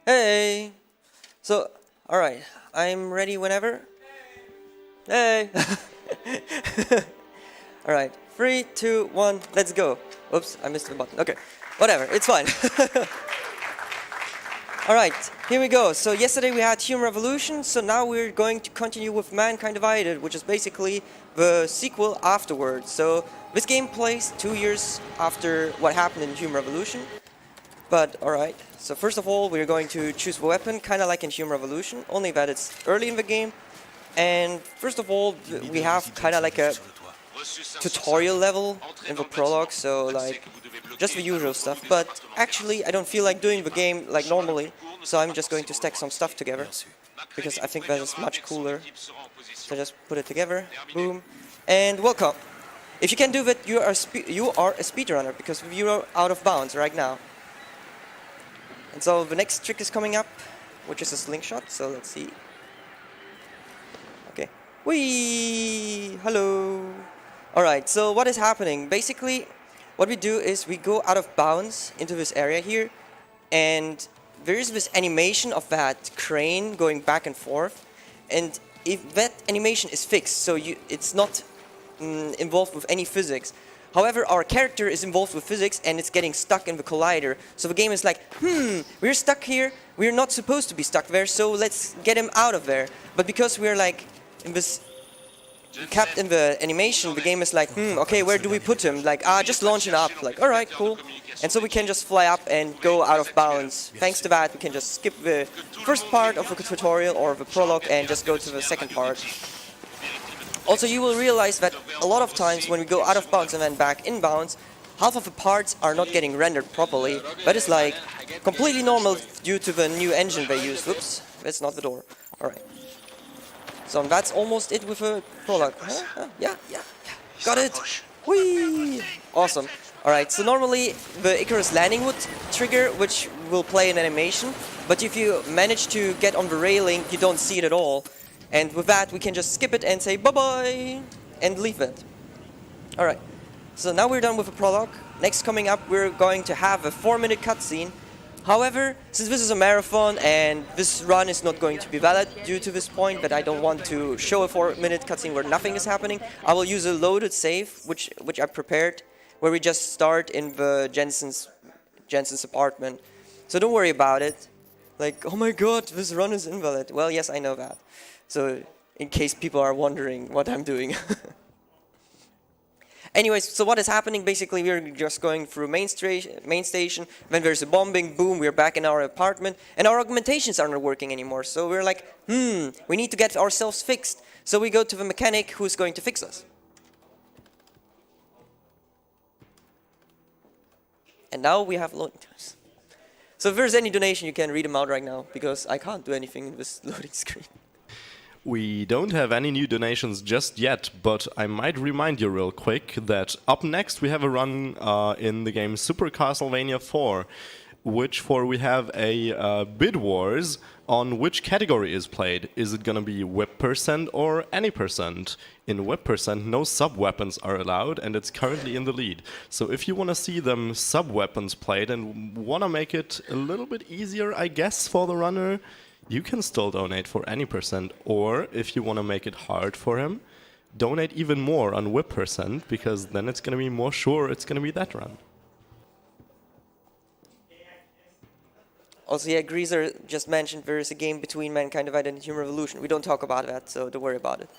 Hey! So, alright, I'm ready whenever. Hey! Alright, 3, 2, 1, let's go. Oops, I missed the button. Okay, whatever, it's fine. Alright, here we go. So yesterday we had Human Revolution, so now we're going to continue with Mankind Divided, which is basically the sequel afterwards. So this game plays 2 years after what happened in Human Revolution. But alright, so first of all we're going to choose the weapon, kind of like in Human Revolution, only that it's early in the game. And first of all, we have kind of like a tutorial level in the prologue, so like just the usual stuff. But actually I don't feel like doing the game like normally, so I'm just going to stack some stuff together, because I think that is much cooler. So just put it together, boom, and welcome. If you can do that, you are a speedrunner, because you are out of bounds right now. And so the next trick is coming up, which is a slingshot, so let's see. Okay. Whee! Hello! Alright, so what is happening? Basically, what we do is we go out of bounds into this area here, and there is this animation of that crane going back and forth, and if that animation is fixed, so it's not involved with any physics. However, our character is involved with physics and it's getting stuck in the collider. So the game is like, we're stuck here, we're not supposed to be stuck there, so let's get him out of there. But because we're like in this capped in the animation, the game is like, okay, where do we put him? Like, just launch it up. Like, alright, cool. And so we can just fly up and go out of bounds. Thanks to that, we can just skip the first part of the tutorial or the prologue and just go to the second part. Also, you will realize that a lot of times when we go out of bounds and then back in bounds, half of the parts are not getting rendered properly. That is like completely normal due to the new engine they use. Whoops, that's not the door. Alright. So that's almost it with a prologue. Yeah. Got it! Whee! Awesome. Alright, so normally the Icarus landing would trigger, which will play an animation. But if you manage to get on the railing, you don't see it at all. And with that, we can just skip it and say bye-bye and leave it. Alright, so now we're done with the prologue. Next coming up, we're going to have a 4-minute cutscene. However, since this is a marathon and this run is not going to be valid due to this point, that I don't want to show a 4-minute cutscene where nothing is happening, I will use a loaded save, which I prepared, where we just start in the Jensen's apartment. So don't worry about it. Like, oh my god, this run is invalid. Well, yes, I know that. So, in case people are wondering what I'm doing. Anyways, so what is happening? Basically, we're just going through main station. When there's a bombing, boom, we're back in our apartment. And our augmentations are not working anymore. So we're like, we need to get ourselves fixed. So we go to the mechanic who's going to fix us. And now we have loading times. So if there's any donation, you can read them out right now, because I can't do anything in this loading screen. We don't have any new donations just yet, but I might remind you real quick that up next we have a run in the game Super Castlevania 4, where we have a bid wars on which category is played. Is it gonna be whip percent or any percent? In whip percent, no sub-weapons are allowed, and it's currently in the lead. So if you wanna see them sub-weapons played and wanna make it a little bit easier, I guess, for the runner, you can still donate for any percent, or if you want to make it hard for him, donate even more on whip percent, because then it's going to be more sure it's going to be that run. Also, yeah, Greaser just mentioned there is a game between Mankind Divided and Human Revolution. We don't talk about that, so don't worry about it.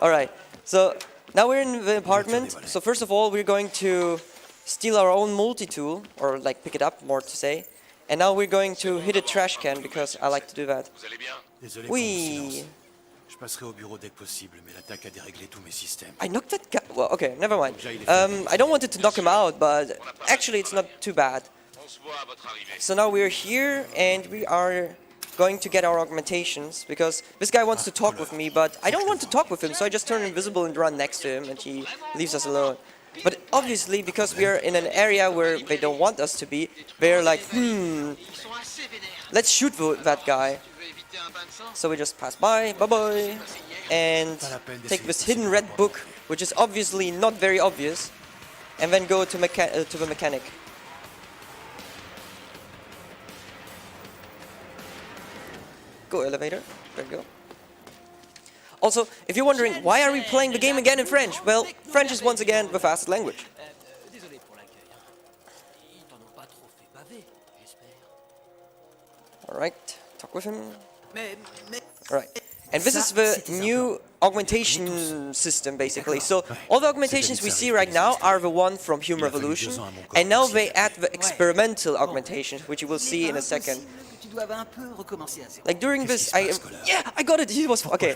Alright, so now we're in the apartment. So first of all, we're going to steal our own multi-tool, or like pick it up, more to say. And now we're going to hit a trash can, because I like to do that. Whee! I knocked that guy. Well, okay, never mind. I don't want it to knock him out, but actually it's not too bad. So now we're here, and we are going to get our augmentations, because this guy wants to talk with me, but I don't want to talk with him, so I just turn invisible and run next to him, and he leaves us alone. But obviously, because we are in an area where they don't want us to be, they're like, let's shoot that guy. So we just pass by, bye-bye, and take this hidden red book, which is obviously not very obvious, and then go to the mechanic. go elevator. There you go. Also, if you're wondering, why are we playing the game again in French? Well, French is once again the fastest language. Alright, talk with him. Alright, and this is the new augmentation system, basically. So, all the augmentations we see right now are the one from Human Revolution, and now they add the experimental augmentations, which you will see in a second. Like during this, I got it. He was okay.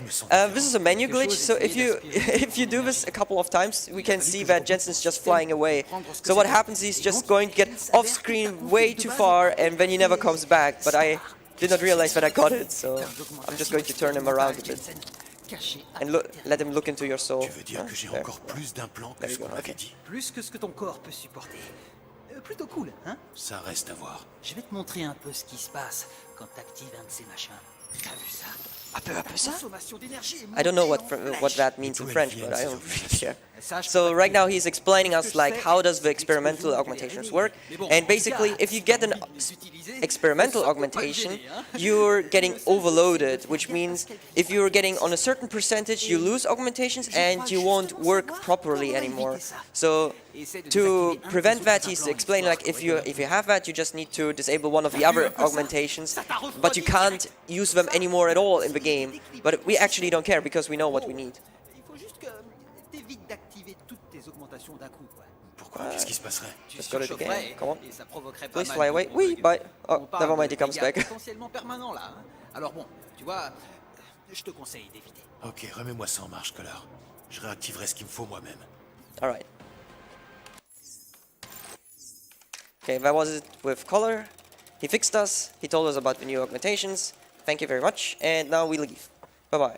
This is a menu glitch. So if you do this a couple of times, we can see that Jensen's just flying away. So what happens? He's just going to get off screen way too far, and then he never comes back. But I did not realize that I got it, so I'm just going to turn him around a bit and let him look into your soul. There you go. Okay. Plutôt cool, hein? Ça reste à voir. Je vais te montrer un peu ce qui se passe quand t'actives un de ces machins. T'as vu ça? I don't know what that means in French, but I don't really care. So right now he's explaining us like how does the experimental augmentations work, and basically if you get an experimental augmentation, you're getting overloaded, which means if you're getting on a certain percentage, you lose augmentations and you won't work properly anymore. So to prevent that, he's explaining like if you have that, you just need to disable one of the other augmentations, but you can't use them anymore at all in the game. But we actually don't care because we know what we need. Qu'est-ce qui se passerait? Just go to the game. Come on. Please fly away. Oui, bye. Oh, never mind, he comes back. Alors bon, tu vois, je te conseille d'éviter. Ok, remets-moi ça en marche, Collard. Je réactiverai ce qu'il me faut moi-même. Alright. Okay, that was it with Color. He fixed us. He told us about the new augmentations. Thank you very much. And now we leave. Bye-bye.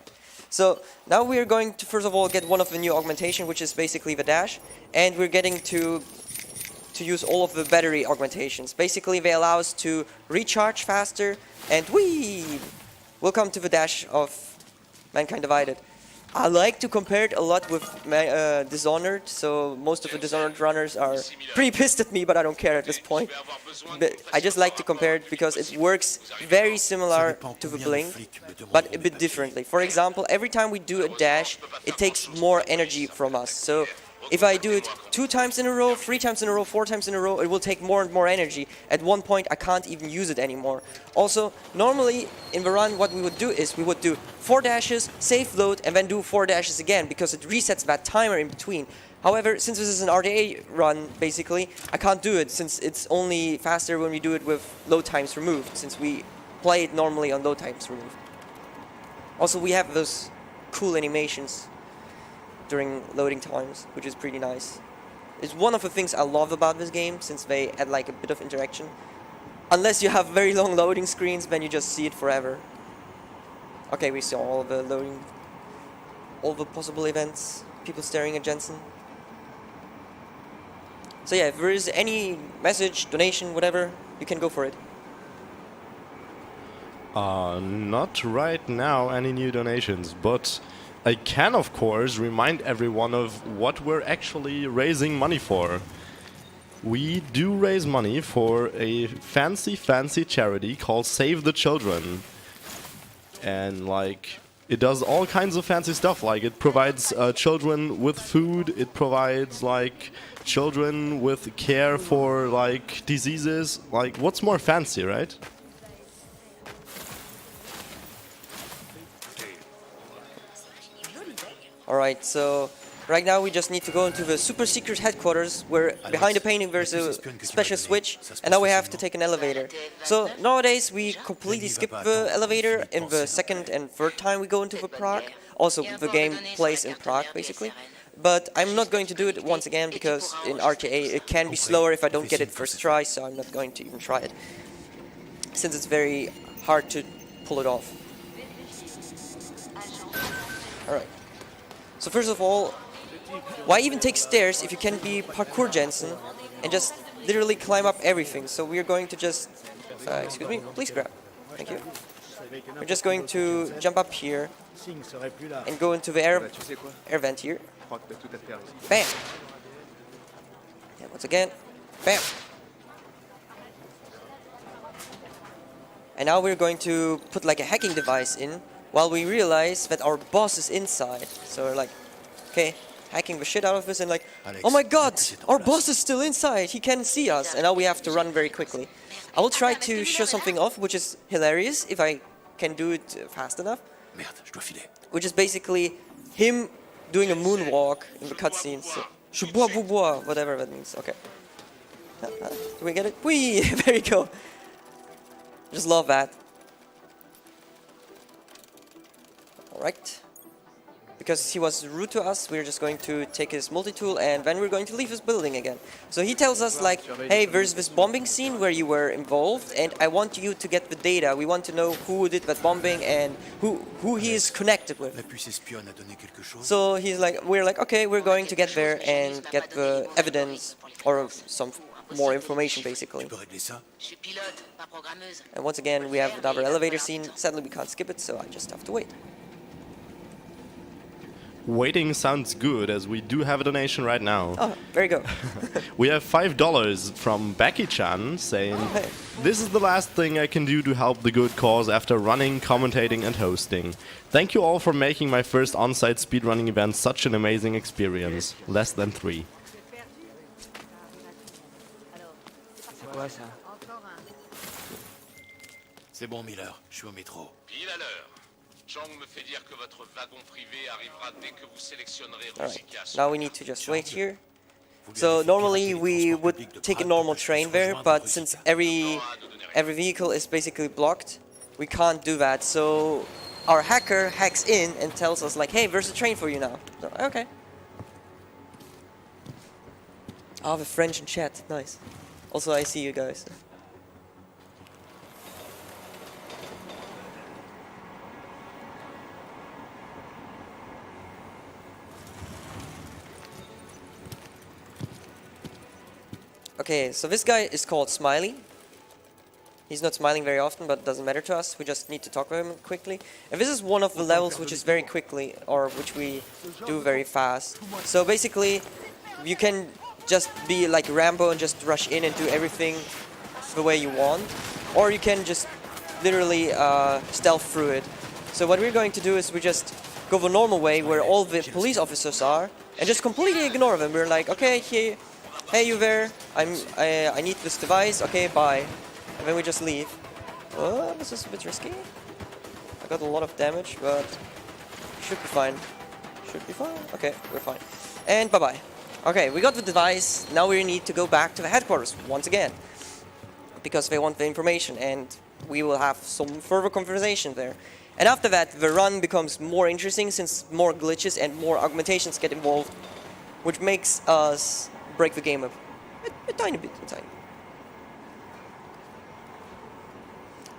So now we're going to first of all get one of the new augmentation, which is basically the dash, and we're getting to use all of the battery augmentations. Basically, they allow us to recharge faster, and we'll come to the dash of Mankind Divided. I like to compare it a lot with Dishonored, so most of the Dishonored runners are pretty pissed at me, but I don't care at this point. But I just like to compare it because it works very similar to the Blink, but a bit differently. For example, every time we do a dash, it takes more energy from us. So if I do it 2 times in a row, 3 times in a row, 4 times in a row, it will take more and more energy. At one point, I can't even use it anymore. Also, normally in the run, what we would do is we would do 4 dashes, save load, and then do 4 dashes again, because it resets that timer in between. However, since this is an RDA run, basically, I can't do it, since it's only faster when we do it with load times removed, since we play it normally on load times removed. Also, we have those cool animations during loading times, which is pretty nice. It's one of the things I love about this game, since they add like a bit of interaction. Unless you have very long loading screens, then you just see it forever. Okay, we saw all the loading, all the possible events, people staring at Jensen. So yeah, if there is any message, donation, whatever, you can go for it. Not right now any new donations, but I can, of course, remind everyone of what we're actually raising money for. We do raise money for a fancy charity called Save the Children. And, like, it does all kinds of fancy stuff. Like, it provides children with food, it provides, like, children with care for, like, diseases. Like, what's more fancy, right? Alright, so right now we just need to go into the super secret headquarters where behind the painting there's a special switch, and now we have to take an elevator. So nowadays we completely skip the elevator in the second and third time we go into the Prague. Also the game plays in Prague basically. But I'm not going to do it once again because in RTA it can be slower if I don't get it first try, so I'm not going to even try it. Since it's very hard to pull it off. Alright. So first of all, why even take stairs if you can be parkour Jensen and just literally climb up everything? So we're going to just, excuse me, please grab. Thank you. We're just going to jump up here and go into the air vent here. Bam! Yeah, once again, bam! And now we're going to put like a hacking device in while we realize that our boss is inside. So we're like, okay, hacking the shit out of this and like, oh my god, our boss is still inside, he can see us. And now we have to run very quickly. I will try to show something off, which is hilarious if I can do it fast enough. Merde, je dois filer. Which is basically him doing a moonwalk in the cutscene. So, je bois, bois, bois, whatever that means. Okay. Do we get it? Whee! There you go. Just love that. Alright. Because he was rude to us, we're just going to take his multi-tool and then we're going to leave his building again. So he tells us like, hey, there's this bombing scene where you were involved and I want you to get the data. We want to know who did that bombing and who he is connected with. So he's like, we're like, okay, we're going to get there and get the evidence or some more information basically. And once again, we have another elevator scene. Sadly, we can't skip it, so I just have to wait. Waiting sounds good, as we do have a donation right now. Oh, there you go. We have $5 from Becky-chan saying, oh, hey. This is the last thing I can do to help the good cause after running, commentating and hosting. Thank you all for making my first on-site speedrunning event such an amazing experience. Less than 3. C'est bon, Miller, je suis au métro. Pile à l'heure. Chang me fait dire que votre wagon privé arrivera dès que vous sélectionnerez Alright, now we need to just wait here. So normally we would take a normal train there, but since every vehicle is basically blocked, we can't do that. So our hacker hacks in and tells us like, hey, there's a train for you now. So, okay. Oh, the French in chat, nice. Also, I see you guys. Okay, so this guy is called Smiley. He's not smiling very often, but it doesn't matter to us. We just need to talk to him quickly. And this is one of the levels which is very quickly, or which we do very fast. So basically, you can just be like Rambo and just rush in and do everything the way you want. Or you can just literally stealth through it. So what we're going to do is we just go the normal way where all the police officers are and just completely ignore them. We're like, okay, here. Hey, you there? I need this device. Okay, bye. And then we just leave. Oh, this is a bit risky. I got a lot of damage, but should be fine. Should be fine. Okay, we're fine. And bye-bye. Okay, we got the device. Now we need to go back to the headquarters once again. Because they want the information and we will have some further conversation there. And after that, the run becomes more interesting since more glitches and more augmentations get involved. Which makes us break the game up a tiny bit, a tiny.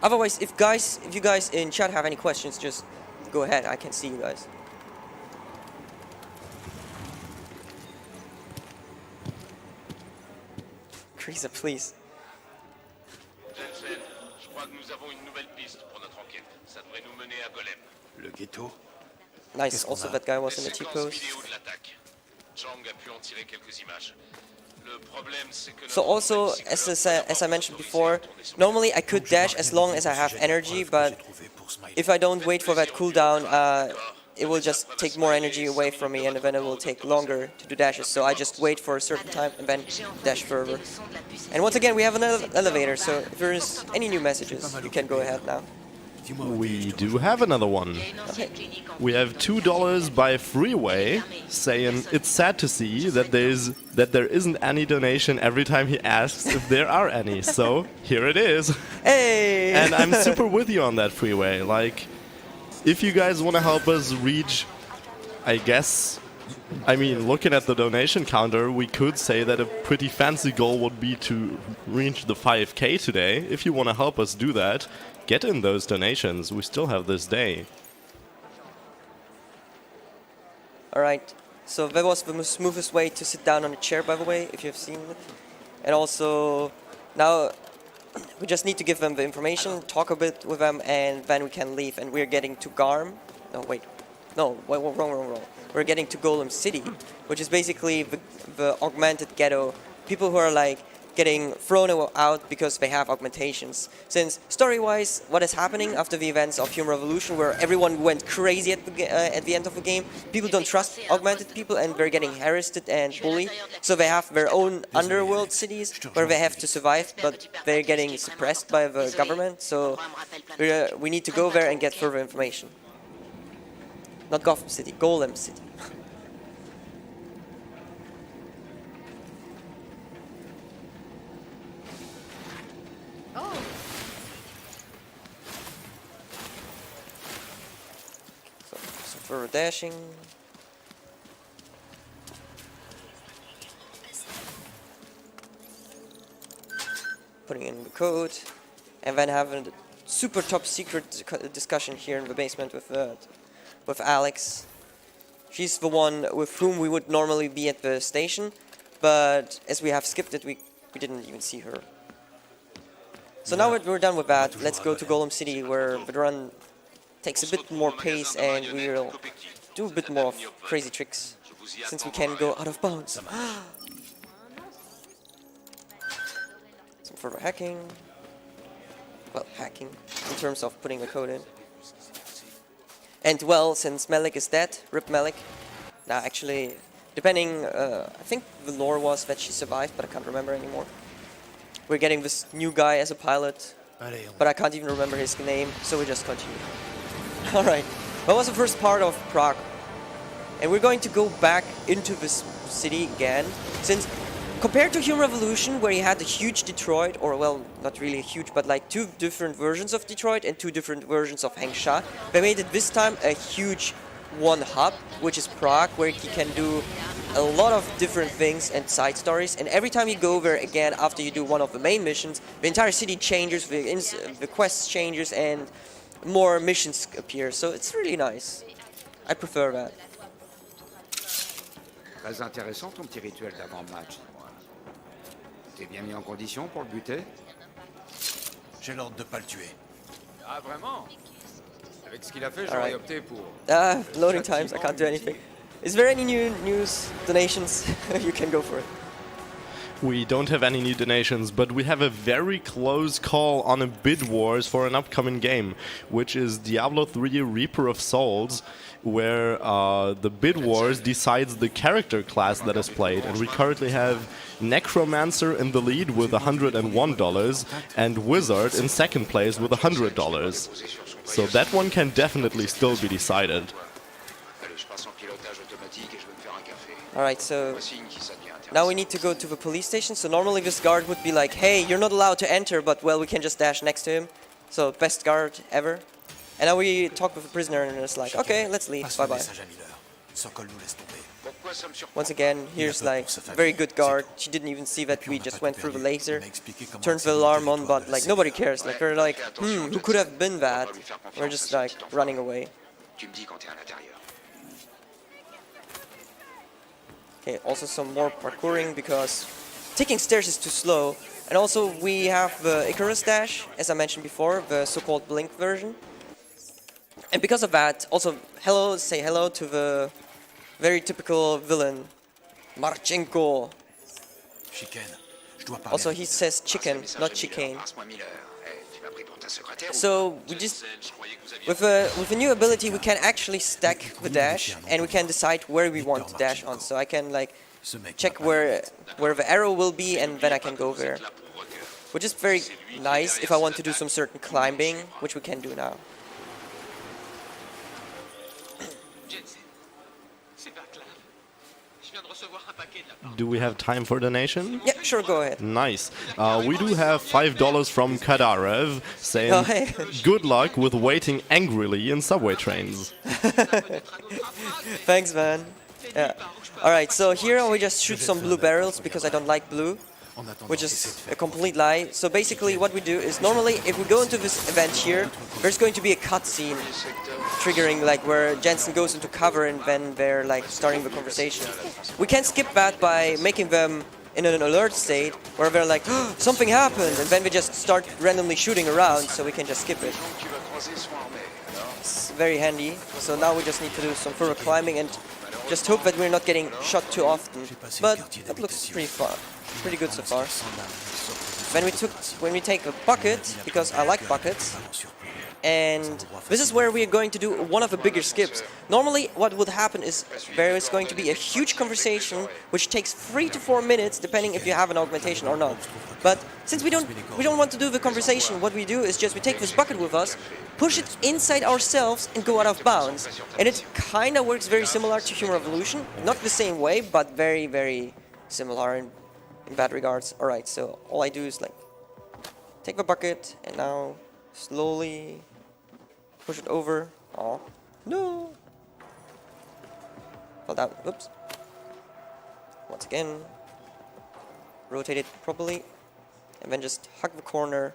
Otherwise, if you guys in chat have any questions, just go ahead. I can see you guys. Krisa, please. Jensen, je crois que nous avons une nouvelle piste pour notre enquête. Ça devrait nous mener à Golem. Le ghetto? Nice. Also, that guy was in the Séquence T-pose. vidéo de l'attaque. Chang a pu en tirer quelques images. Le problème, c'est que So also, as I mentioned before, normally I could dash as long as I have energy, but if I don't wait for that cooldown, it will just take more energy away from me and then it will take longer to do dashes. So I just wait for a certain time and then dash further. And once again, we have another elevator, so if there is any new messages, you can go ahead now. We do have another one. Okay. We have $2 by Freeway saying it's sad to see that there isn't any donation every time he asks if there are any. So here it is. Hey! And I'm super with you on that, Freeway. Like, if you guys want to help us reach, I guess, I mean, looking at the donation counter, we could say that a pretty fancy goal would be to reach the 5K today. If you want to help us do that, get in those donations. We still have this day. Alright, so that was the smoothest way to sit down on a chair, by the way, if you've seen it. And also, now we just need to give them the information, talk a bit with them, and then we can leave. And we're getting to Garm. No, wait. No, wrong. We're getting to Golem City, which is basically the augmented ghetto. People who are like, getting thrown out because they have augmentations. Since story-wise, what is happening after the events of Human Revolution, where everyone went crazy at the end of the game, people don't trust augmented people and they're getting harassed and bullied. So they have their own underworld cities where they have to survive, but they're getting suppressed by the government. So we need to go there and get further information. Not Gotham City, Golem City. So further dashing. Putting in the code, and then having a super top secret discussion here in the basement with Alex. She's the one with whom we would normally be at the station, but as we have skipped it, we didn't even see her. So now we're done with that. Let's go to Golem City, where the run takes a bit more pace, and we'll do a bit more of crazy tricks, since we can go out of bounds. Some further hacking. Well, hacking in terms of putting the code in. And well, since Melik is dead, rip Melik. Now actually, depending, I think the lore was that she survived, but I can't remember anymore. We're getting this new guy as a pilot, but I can't even remember his name, so we just continue. Alright, that was the first part of Prague. And we're going to go back into this city again, since compared to Human Revolution, where you had a huge Detroit, or well, not really huge, but like two different versions of Detroit and two different versions of Heinki, they made it this time a huge one hub, which is Prague, where you can do a lot of different things and side stories. And every time you go there again, after you do one of the main missions, the entire city changes, the quests changes, and more missions appear. So it's really nice. I prefer that. Très intéressant ton petit rituel d'avant-match. T'es bien mis en condition pour le buter? J'ai l'ordre de pas le tuer. Ah vraiment? Avec ce qu'il a fait, Alright. j'aurais opté pour... Loading times, I can't do anything. Is there any new news, donations? You can go for it. We don't have any new donations, but we have a very close call on a bid wars for an upcoming game, which is Diablo 3 Reaper of Souls, where the bid wars decides the character class that is played, and we currently have Necromancer in the lead with $101 and Wizard in second place with $100. So that one can definitely still be decided. Alright, so now we need to go to the police station. So normally this guard would be like, hey, you're not allowed to enter, but well, we can just dash next to him. So best guard ever. And now we talk with the prisoner and it's like, okay, let's leave, bye-bye. Once again, here's like very good guard. She didn't even see that we just went through the laser. Turned the alarm on, but like nobody cares. Like they're like, who could have been that? We're just like running away. Okay, also some more parkouring because taking stairs is too slow. And also we have the Icarus dash, as I mentioned before, the so-called blink version. And because of that, also say hello to the very typical villain, Marchenko. Also he says chicken, not chicane. So we just, with a new ability, we can actually stack the dash, and we can decide where we want to dash on. So I can like check where the arrow will be, and then I can go there, which is very nice if I want to do some certain climbing, which we can do now. Do we have time for donation? Yeah, sure, go ahead. Nice. We do have $5 from Kadarev saying, Oh, hey. good luck with waiting angrily in subway trains. Thanks, man. Yeah. Alright, so here we just shoot some blue barrels because I don't like blue, which is a complete lie. So basically what we do is normally if we go into this event here, there's going to be a cutscene triggering like where Jensen goes into cover and then they're like starting the conversation. We can skip that by making them in an alert state where they're like, oh, something happened, and then we just start randomly shooting around, so we can just skip it. It's very handy. So now we just need to do some further climbing and just hope that we're not getting shot too often. But that looks pretty fun. pretty good so far. When we take a bucket, because I like buckets, and this is where we are going to do one of the bigger skips. Normally, what would happen is there is going to be a huge conversation, which takes 3 to 4 minutes, depending if you have an augmentation or not. But since we don't want to do the conversation, what we do is just we take this bucket with us, push it inside ourselves, and go out of bounds. And it kind of works very similar to Human Revolution, not the same way, but very, very similar in that regards. All right, so all I do is like take the bucket and now slowly push it over. Oh, no. Fell down. Oops. Once again. Rotate it properly. And then just hug the corner.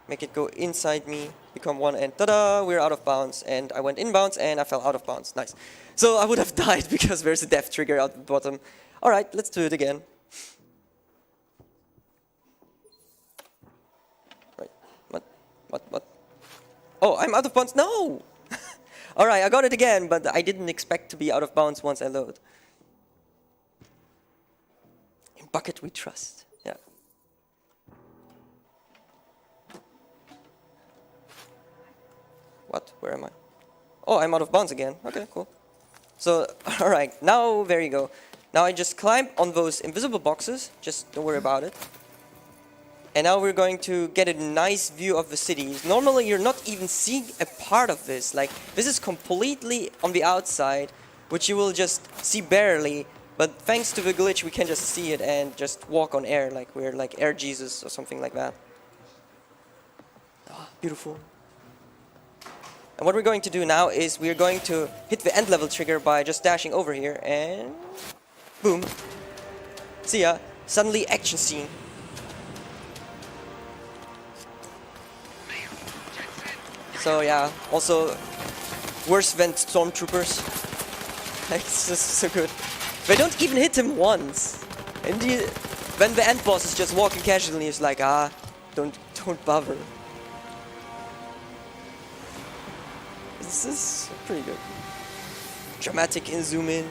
Make it go inside me. Become one and ta-da! We're out of bounds. And I went inbounds and I fell out of bounds. Nice. So I would have died because there's a death trigger at the bottom. Alright, let's do it again. Right. What? Oh, I'm out of bounds. No! Alright, I got it again, but I didn't expect to be out of bounds once I load. In bucket we trust. Yeah. What? Where am I? Oh, I'm out of bounds again. Okay, cool. So, alright, now there you go. Now I just climb on those invisible boxes. Just don't worry about it. And now we're going to get a nice view of the city. Normally you're not even seeing a part of this. Like, this is completely on the outside, which you will just see barely. But thanks to the glitch, we can just see it and just walk on air, like we're like Air Jesus or something like that. Oh, beautiful. And what we're going to do now is we're going to hit the end level trigger by just dashing over here and boom. See ya. Suddenly action scene. So yeah, also worse than stormtroopers. It's just so good. They don't even hit him once. And when the end boss is just walking casually, it's like, don't bother. This is pretty good. Dramatic in zoom in.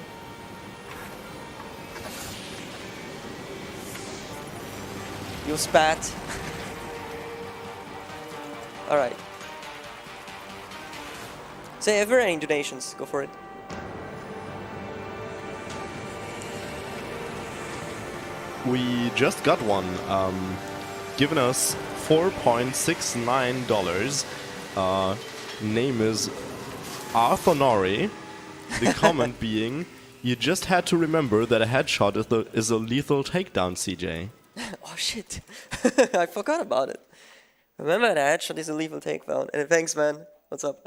You'll spat. Alright. Say, if there are any donations, go for it. We just got one, given us $4.69. Name is Arthur Nori. The comment being, you just had to remember that a headshot is a lethal takedown, CJ. Oh shit, I forgot about it. Remember that headshot is a lethal takedown. And thanks, man. What's up?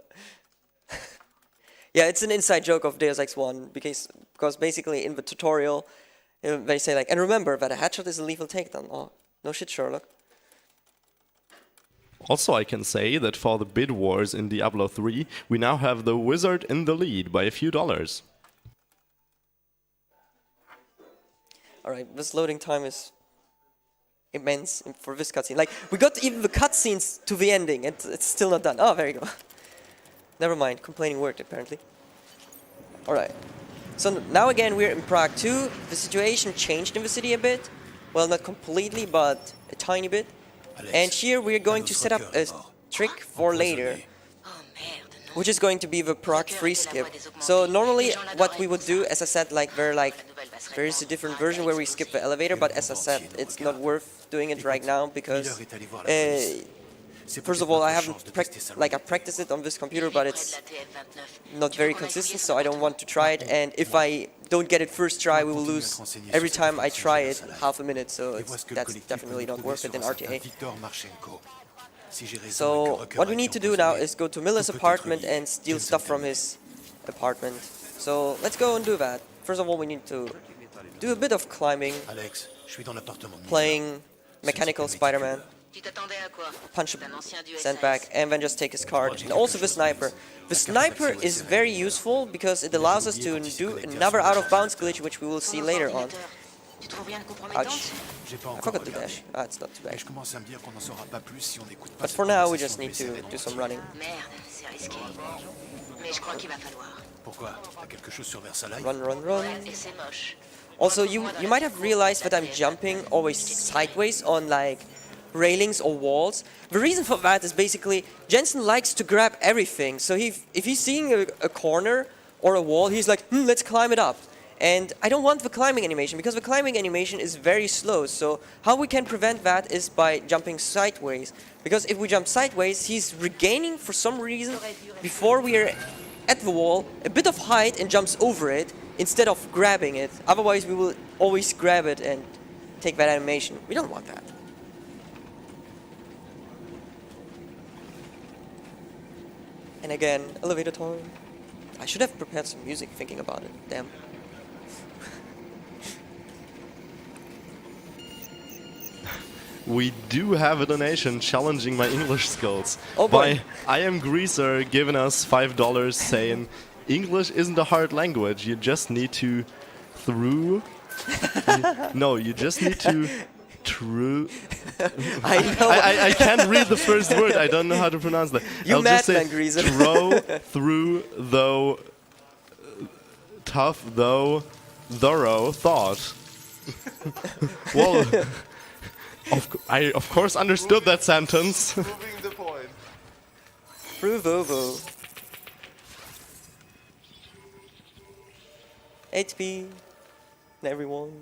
Yeah, it's an inside joke of Deus Ex 1 because basically in the tutorial they say like, and remember that a headshot is a lethal takedown. Oh, no shit, Sherlock. Also, I can say that for the bid wars in Diablo 3, we now have the wizard in the lead by a few dollars. Alright, this loading time is immense for this cutscene. Like, we got even the cutscenes to the ending, and it's still not done. Oh, there you go. Never mind, complaining worked apparently. Alright. So now again we're in Prague 2. The situation changed in the city a bit. Well, not completely, but a tiny bit. And here we're going to set up a trick for later, which is going to be the Prague free skip. So normally what we would do, as I said, like there is a different version where we skip the elevator, but as I said, it's not worth doing it right now because first of all, I practiced it on this computer, but it's not very consistent, so I don't want to try it. And if I don't get it first try, we will lose every time I try it half a minute. So that's definitely not worth it in RTA. So what we need to do now is go to Miller's apartment and steal stuff from his apartment. So let's go and do that. First of all, we need to do a bit of climbing, playing mechanical Spider-Man. Punch a sandbag and then just take his card. And also the sniper. The sniper is very useful because it allows us to do another out-of-bounds glitch, which we will see later on. Ouch. I forgot to dash. It's not too bad. But for now, we just need to do some running. Run. Also, you might have realized that I'm jumping always sideways on like railings or walls. The reason for that is basically Jensen likes to grab everything. So if he's seeing a corner or a wall, he's like, let's climb it up. And I don't want the climbing animation because the climbing animation is very slow. So how we can prevent that is by jumping sideways. Because if we jump sideways, he's regaining for some reason before we are at the wall a bit of height and jumps over it instead of grabbing it. Otherwise we will always grab it and take that animation. We don't want that. And again, elevator time. I should have prepared some music thinking about it. Damn. We do have a donation challenging my English skills. Oh boy. By I Am Greaser giving us $5 saying, English isn't a hard language, you just need to no, you just need to I know. I can't read the first word, I don't know how to pronounce that. You I'll just say madman, Greaser. throw through though tough though thorough thought. Well, I of course understood that sentence. Proving the point. Through Vovo. HP. Everyone.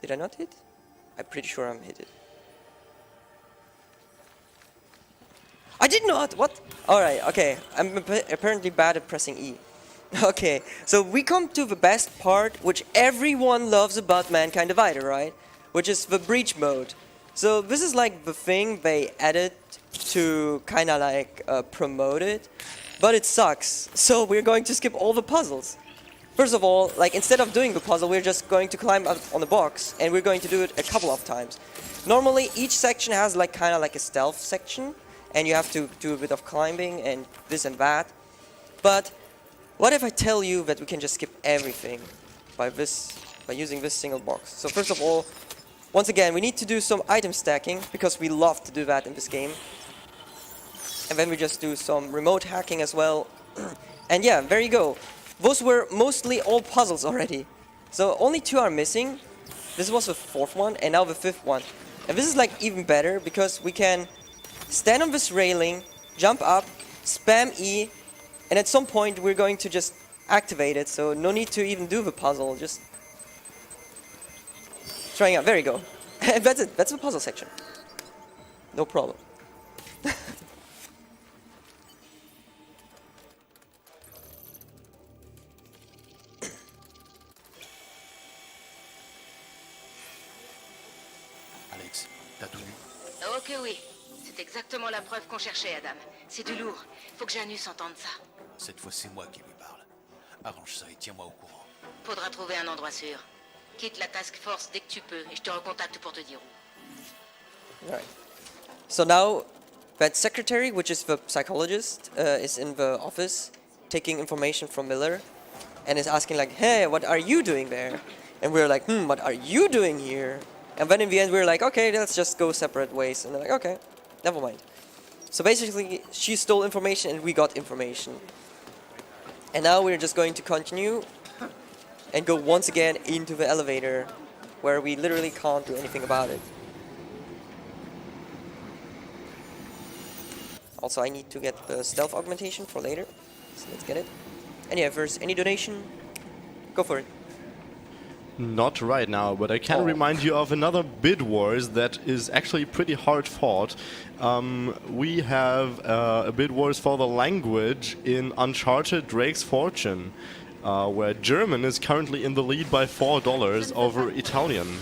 Did I not hit? I'm pretty sure I'm hit it. I did not! What? Alright, okay. I'm apparently bad at pressing E. Okay, so we come to the best part, which everyone loves about Mankind Divided, right? Which is the breach mode. So this is like the thing they added to kind of like promote it, but it sucks. So we're going to skip all the puzzles. First of all, like instead of doing the puzzle, we're just going to climb up on the box, and we're going to do it a couple of times. Normally, each section has like kind of like a stealth section, and you have to do a bit of climbing and this and that. But what if I tell you that we can just skip everything by using this single box? So first of all, once again, we need to do some item stacking because we love to do that in this game. And then we just do some remote hacking as well. And yeah, there you go. Those were mostly all puzzles already. So only 2 are missing. This was the 4th one and now the 5th one. And this is like even better because we can stand on this railing, jump up, spam E, and at some point we're going to just activate it. So no need to even do the puzzle, just trying out. There you go. That's it. That's the puzzle section. No problem. Alex, t'as tout vu? Oh que oui. C'est exactement la preuve qu'on cherchait, Adam. C'est du lourd. Faut que Janus entende ça. Cette fois, c'est moi qui lui parle. Arrange ça et tiens-moi au courant. Faudra trouver un endroit sûr. Quitte la task force dès que tu peux et je te recontacte pour te dire où. Alright. So now that secretary, which is the psychologist, is in the office taking information from Miller and is asking like, hey, what are you doing there? And we're like, what are you doing here? And then in the end we're like, okay, let's just go separate ways. And they're like, okay, never mind. So basically she stole information and we got information. And now we're just going to continue and go once again into the elevator where we literally can't do anything about it. Also, I need to get the stealth augmentation for later, so let's get it. And yeah, if there's any donation, go for it. Not right now, but I can remind you of another bid wars that is actually pretty hard fought. We have a bid wars for the language in Uncharted Drake's Fortune, where German is currently in the lead by $4 over Italian.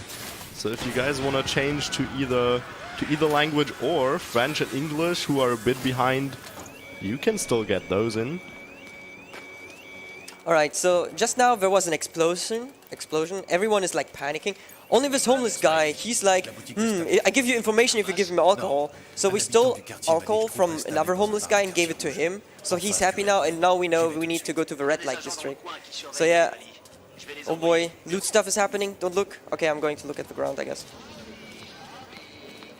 So if you guys want to change to either language or French and English, who are a bit behind, you can still get those in. Alright, so just now there was an explosion. Everyone is like panicking. Only this homeless guy, he's like, I give you information if you give me alcohol. So we stole alcohol from another homeless guy and gave it to him. So he's happy now, and now we know we need to go to the red light district. So yeah. Oh boy, loot stuff is happening. Don't look. Okay, I'm going to look at the ground, I guess.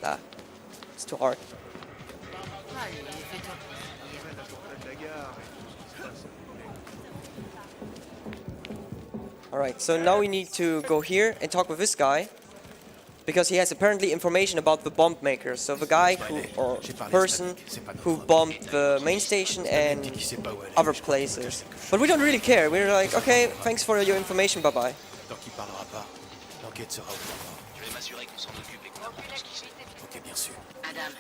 Ah, it's too hard. Alright, so now we need to go here and talk with this guy. Because he has apparently information about the bomb maker. So the guy who, or person who bombed the main station and other places. But we don't really care. We're like, okay, thanks for your information, bye bye. Tant qu'il parlera pas, l'enquête sera au point mort. Je vais m'assurer qu'on s'en occupe et qu'on apprend tout ce qui s'est dit. Ok, bien sûr. Adam,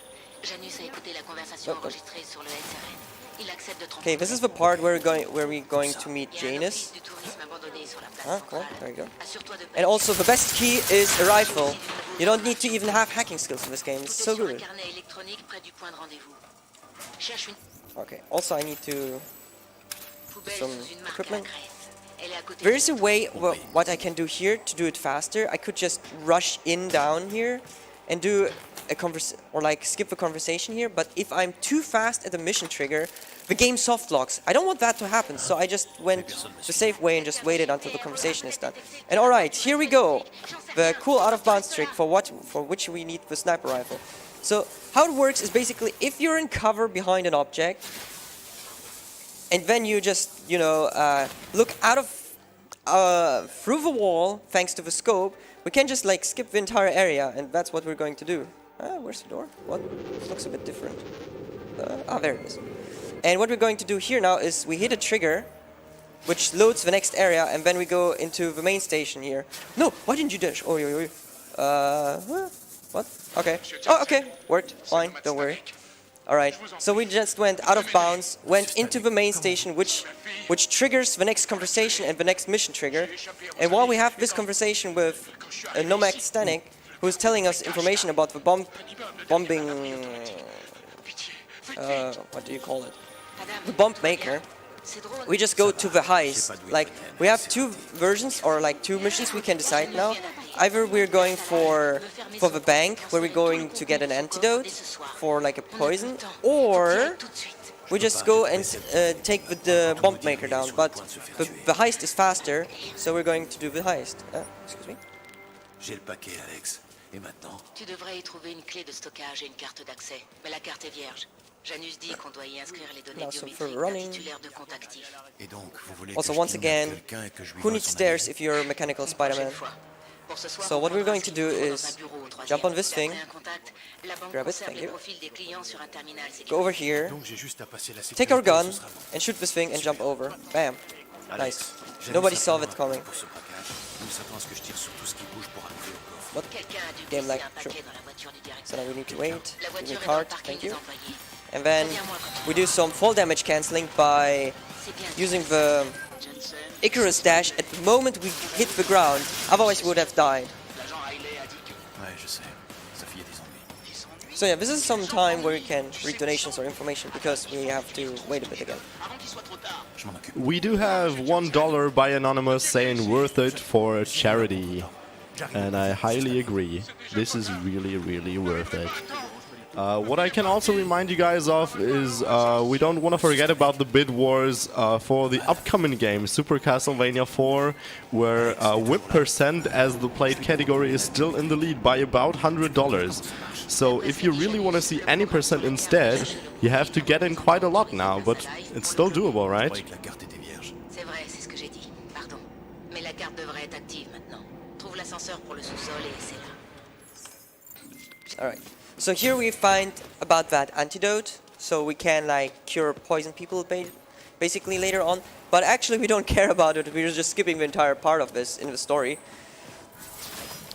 Janus a écouté la conversation enregistrée sur le SRN. Il accepte de Okay, this is the part where we're going to meet Janus. du tourisme abandonné sur la place Ah, cool. centrale. There you go. Assure-toi de And also, the best key is a rifle. You don't need to even have hacking skills in this game. It's so sur un good. carnet électronique près du point de rendez-vous. Cherche une Okay, also I need to... poubelle Some sous une marque à equipment. Grèce. Elle est à côté There is a way, what I can do here to do it faster. I could just rush in down here and do a or like skip the conversation here. But if I'm too fast at the mission trigger, the game soft locks. I don't want that to happen, so I just went the safe way and just waited until the conversation is done. And all right, here we go. The cool out of bounds trick for which we need the sniper rifle. So how it works is basically if you're in cover behind an object, and then you just, you know, look out of through the wall thanks to the scope, we can just like skip the entire area, and that's what we're going to do. Where's the door? What? This looks a bit different. There it is. And what we're going to do here now is we hit a trigger, which loads the next area, and then we go into the main station here. No, why didn't you dash? Oh, what? Okay. Oh, okay. Worked. Fine. Don't worry. Alright, so we just went out of bounds, went into the main station, which triggers the next conversation and the next mission trigger. And while we have this conversation with a Nomad Stanek, who is telling us information about the bombing... what do you call it? The bomb maker. We just go to the heist. Like, we have two versions, or like two missions we can decide now. Either we're going for the bank, where we're going to get an antidote for like a poison, or we just go and take the bomb maker down. But the heist is faster, so we're going to do the heist. Excuse me. J'ai le paquet, Alex. Et maintenant? Tu devrais y trouver une clé de stockage et une carte d'accès, mais la carte est vierge. Janus dit qu'on doit y inscrire les données Now, so biométriques for d'un running. titulaire de compte actif. Et donc, vous voulez Also, que once je again, kidnappe quelqu'un et que je lui who vole needs son stairs ADN? if you're a mechanical Spider-Man? Prochaine fois. Pour ce soir, So what we're going to do on prendra is un bureau au troisième. jump on this thing, D'après un contact, la banque grab it, conserve thank les you. profils des clients sur un terminal Go sécurisé. over here, Donc, j'ai juste à passer la take our sécurité, gun, ce sera bon. and shoot this thing and jump over. Bam. Alex, Nice. j'aime Nobody ça saw pour that moi, coming. pour ce braquage. Il s'attend à ce que je tire sur tout ce qui bouge pour arriver au coffre. What? Quelqu'un a dû Game glisser like, un paquet sure. dans la voiture du So directeur. now we need to wait. La Give me voiture est dans le card, parking thank des you. employés. And then we do some fall damage cancelling by C'est bien. using the Icarus dash at the moment we hit the ground. Otherwise we would have died. Ouais, je sais. Ça fait des ennuis. So yeah, this is some time where we can read donations or information because we have to wait a bit again. Je m'en occupe. We do have $1 by Anonymous saying worth it for a charity. And I highly agree. This is really, really worth it. What I can also remind you guys of is we don't want to forget about the bid wars for the upcoming game, Super Castlevania 4, where whip percent as the played category is still in the lead by about $100. So if you really want to see any percent instead, you have to get in quite a lot now, but it's still doable, Je right? croyais que la carte était vierge. C'est vrai, c'est ce que j'ai dit. Pardon. Mais la carte devrait être active maintenant. Trouve l'ascenseur pour le sous-sol et c'est là. Alright. So here we find about that antidote, so we can like cure poison people basically later on. But actually we don't care about it, we're just skipping the entire part of this in the story.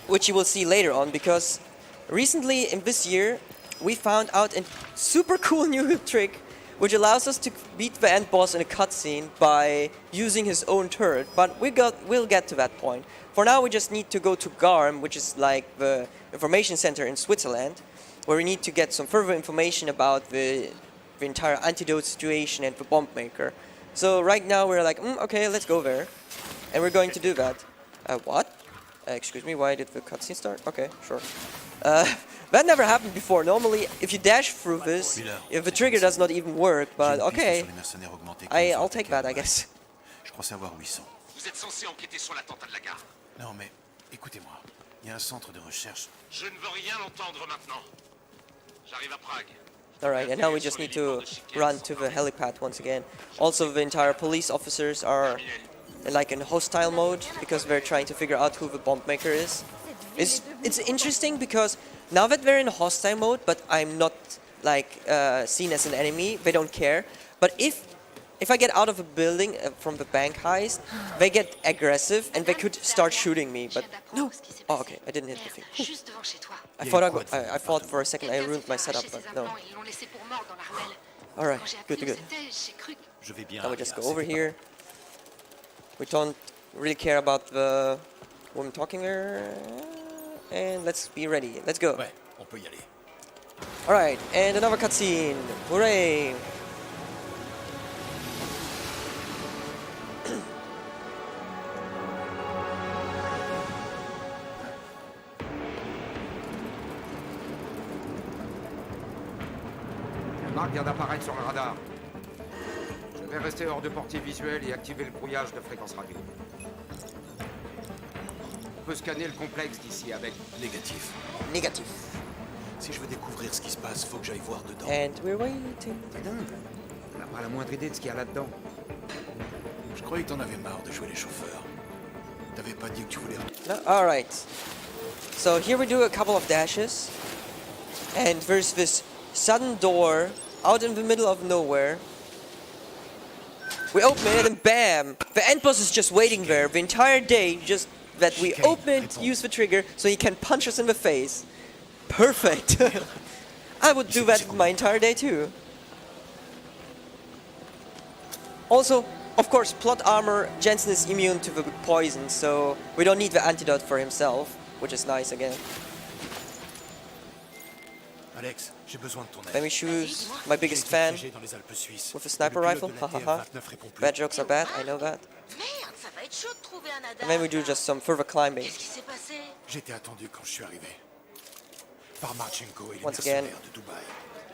Which you will see later on, because recently in this year we found out a super cool new trick which allows us to beat the end boss in a cutscene by using his own turret. But we'll get to that point. For now we just need to go to Garm, which is like the information center in Switzerland, where we need to get some further information about the entire antidote situation and the bomb maker. So right now we're like, okay, let's go there. And we're going to do that. What? Excuse me, why did the cutscene start? Okay, sure. That never happened before. Normally, if you dash through this, if the trigger does not even work, but okay, I'll take that, I guess. Je crois savoir où ils sont. Vous êtes censé enquêter sur l'attentat de la gare. Non, mais écoutez-moi. Il y a un centre de recherche. Je ne veux rien entendre maintenant. J'arrive à Prague. Alright, and now we just need to run to the helipad once again. Also, the entire police officers are like in hostile mode because we're trying to figure out who the bomb maker is. It's interesting because now that we're in hostile mode, but I'm not like seen as an enemy, they don't care. But if I get out of a building from the bank heist, they get aggressive and they could start shooting me. But no. Oh, okay. I didn't hit the thing. I thought for a second I ruined my setup, but no. All right. Good. Now we just go over here. We don't really care about the woman talking there. And let's be ready. Let's go. Ouais, on peut y aller. Alright, and another cutscene. Hooray! La marque vient d'apparaître sur le radar. Je vais rester hors de portée visuelle et activer le brouillage de fréquence radio. On peut scanner le complexe d'ici avec... Négatif. Négatif. Si je veux découvrir ce qui se passe, faut que j'aille voir dedans. And we're waiting. C'est dingue. On n'a pas la moindre idée de ce qu'il y a là-dedans. Je croyais que t'en avais marre de jouer les chauffeurs. T'avais pas dit que tu voulais... No? Alright. So here we do a couple of dashes. And there's this sudden door out in the middle of nowhere. We open it and bam! The end boss is just waiting there the entire day, just that we open it, use the trigger, so he can punch us in the face. Perfect! I would do that my entire day too. Also, of course, plot armor, Jensen is immune to the poison, so we don't need the antidote for himself, which is nice again. Alex, j'ai besoin de ton aide. Let me choose my biggest fan Dans les Alpes suisses. with a sniper rifle. Hahaha. Bad jokes are bad, I know that. Merde, ça va être chaud de trouver un And then we do just some further climbing. Qu'est-ce qui s'est passé? J'étais attendu quand je suis arrivé. Par Marchenko et les Once again, mercenaires de Dubaï.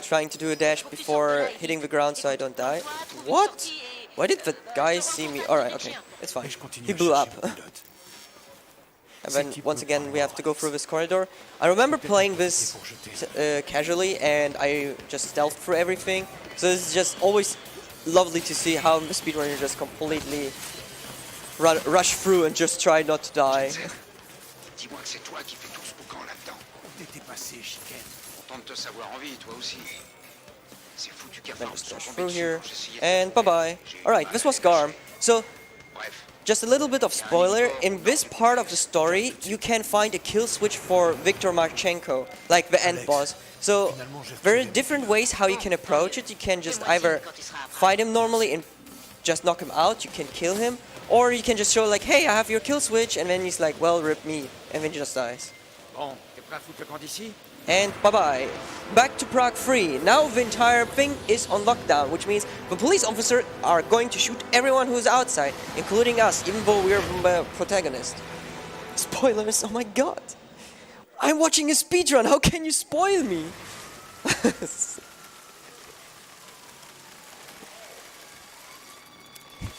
trying to do a dash before hitting the ground so I don't die. What? Why did the guy see me? Alright, okay, it's fine. Et je continue He à blew up. chercher mon pilote. And then once again we have to go through this corridor. I remember playing this casually and I just stealthed through everything. So it's just always lovely to see how the speedrunner just completely rush through and just try not to die. Dis-moi que c'est toi qui fais tout ce boucan là-dedans. T'es dépassé, Chicken. Content de te savoir en vie, toi aussi. Ces foutus Then cafards just sont dash tombés through dessus here quand j'essayais de and bye bye. Alright, this was Garm. So Bref, just a little bit of spoiler, in this part of the story you can find a kill switch for Viktor Marchenko, like the end boss. So there are different ways how you can approach it. You can just either fight him normally and just knock him out, you can kill him, or you can just show like, hey, I have your kill switch, and then he's like, well, rip me, and then he just dies. bon, t'es prêt à foutre le camp d'ici? And bye-bye. Back to Prague 3. Now the entire thing is on lockdown, which means the police officers are going to shoot everyone who's outside, including us, even though we're the protagonist. Spoilers, oh my god. I'm watching a speedrun, how can you spoil me?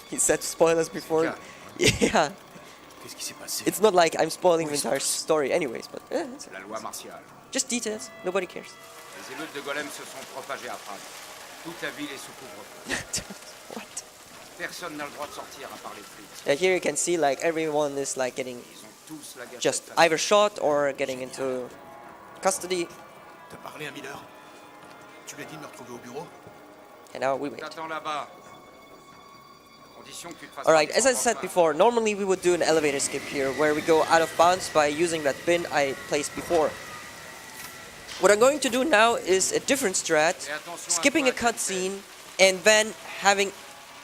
He said spoilers before. Yeah. Qu'est-ce qui s'est passé? It's not like I'm spoiling the entire story anyways, but it's C'est la loi martiale. just details, nobody cares. Les émeutes de Golem se sont propagées à Prague. Toute la ville est sous couvre-feu. What? Personne n'a le droit de sortir à part les flics. Yeah, here you can see like everyone is like getting Ils ont tous la gâchette just facile. either shot or getting into custody, T'as parlé à Miller? Tu lui as dit de me retrouver au bureau? and now we wait. T'attends là-bas. Condition que tu te fasses Alright, pas as I des said enfants. before, normally we would do an elevator skip here, where we go out of bounds by using that bin I placed before. What I'm going to do now is a different strat, skipping a cutscene and then having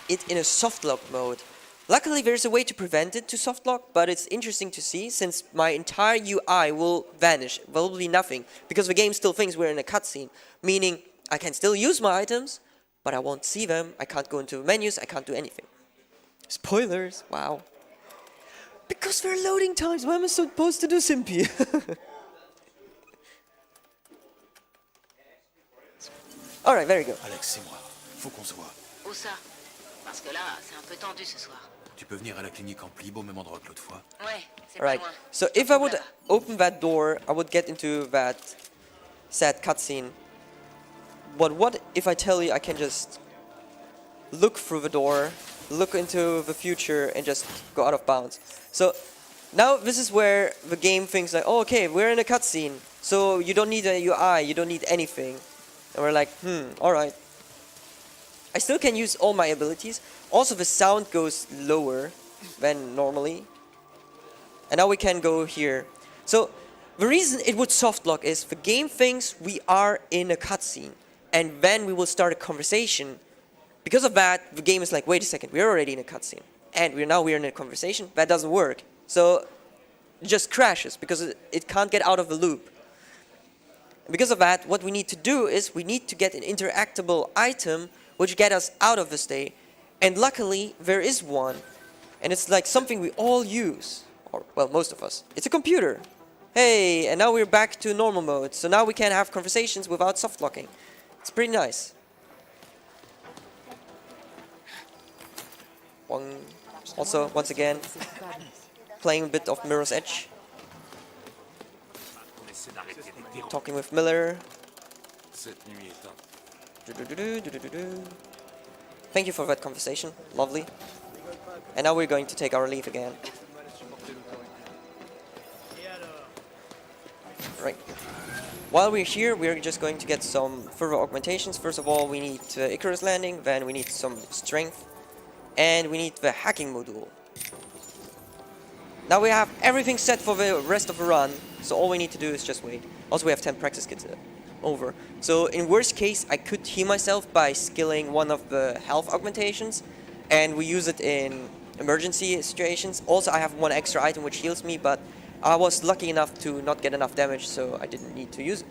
it in a softlock mode. Luckily there's a way to prevent it to softlock, but it's interesting to see since my entire UI will vanish, there will be nothing, because the game still thinks we're in a cutscene, meaning I can still use my items, but I won't see them, I can't go into menus, I can't do anything. Spoilers, wow. Because there are loading times, why am I supposed to do Simpy? Alright, very good. Alex, c'est moi. Faut qu'on se voit. Où ça? Parce que là, c'est un peu tendu ce soir. Tu peux venir à la clinique en pli, au même endroit que l'autre fois. Ouais, c'est pas Alright, loin. so if I would open that door, I would get into that sad cutscene. But what if I tell you I can just look through the door look into the future and just go out of bounds. So now this is where the game thinks like, oh, okay, we're in a cutscene, so you don't need a UI, you don't need anything. And we're like, alright. I still can use all my abilities. Also, the sound goes lower than normally. And now we can go here. So the reason it would soft lock is the game thinks we are in a cutscene, and then we will start a conversation. Because of that, the game is like, wait a second, we're already in a cutscene, and we're in a conversation. That doesn't work. So it just crashes because it can't get out of the loop. Because of that, what we need to do is we need to get an interactable item which get us out of the state. And luckily, there is one. And it's like something we all use. Or, well, most of us. It's a computer. Hey, and now we're back to normal mode. So now we can have conversations without soft locking. It's pretty nice. Also, once again, playing a bit of Mirror's Edge. Talking with Miller. Thank you for that conversation. Lovely. And now we're going to take our leave again. Right. While we're here, we're just going to get some further augmentations. First of all, we need Icarus landing, then we need some strength, and we need the hacking module. Now we have everything set for the rest of the run, so all we need to do is just wait. Also, we have 10 practice kits over. So in worst case, I could heal myself by skilling one of the health augmentations, and we use it in emergency situations. Also, I have one extra item which heals me, but I was lucky enough to not get enough damage, so I didn't need to use it.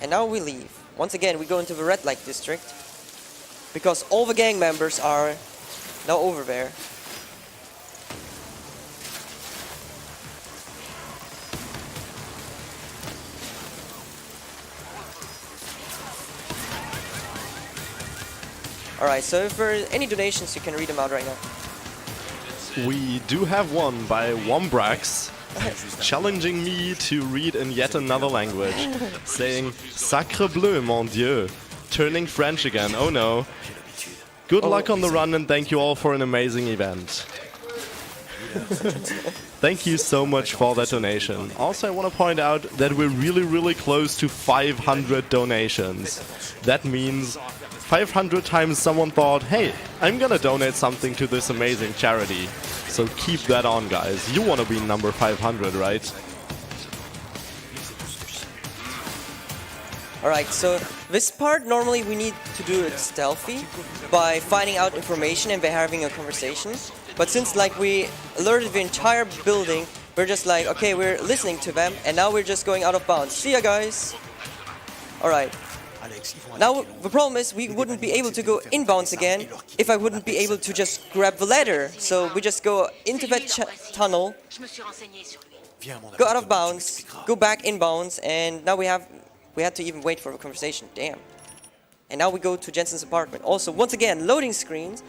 And now we leave. Once again, we go into the red light district, because all the gang members are now over there. Alright, so if there are any donations, you can read them out right now. We do have one by Wombrax, challenging me to read in yet another language, saying "Sacre bleu, mon Dieu," turning French again, oh no. Good luck on the run and thank you all for an amazing event. Thank you so much for that donation. Also, I want to point out that we're really close to 500 donations. That means 500 times someone thought, hey, I'm gonna donate something to this amazing charity. So keep that on, guys. You want to be number 500, right? Alright, so this part normally we need to do it stealthy by finding out information and by having a conversation. But since like we alerted the entire building, we're just like, okay, we're listening to them, and now we're just going out of bounds. See ya, guys! Alright. Now, the problem is we wouldn't be able to go inbounds again if I wouldn't be able to just grab the ladder. So we just go into that tunnel, go out of bounds, go back inbounds, and now we had to even wait for a conversation. Damn. And now we go to Jensen's apartment. Also, once again, loading screens.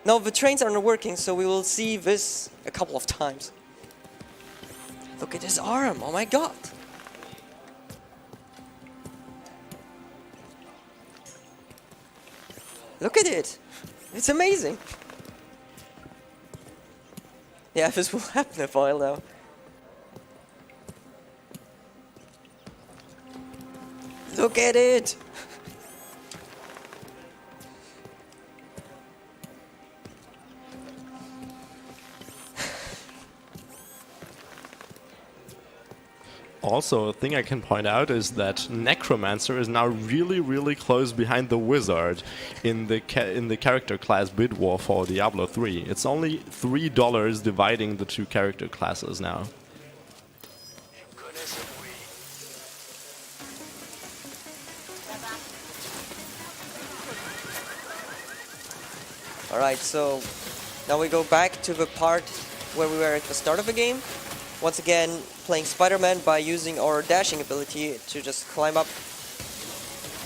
Now the trains aren't working, so we will see this a couple of times. Look at his arm, oh my god. Look at it! It's amazing! Yeah, this will happen in a while now. Look at it! Also, a thing I can point out is that Necromancer is now really close behind the Wizard in the character class bid war for Diablo 3. It's only $3 dividing the two character classes now. Alright, so now we go back to the part where we were at the start of the game. Once again, playing Spider-Man by using our dashing ability to just climb up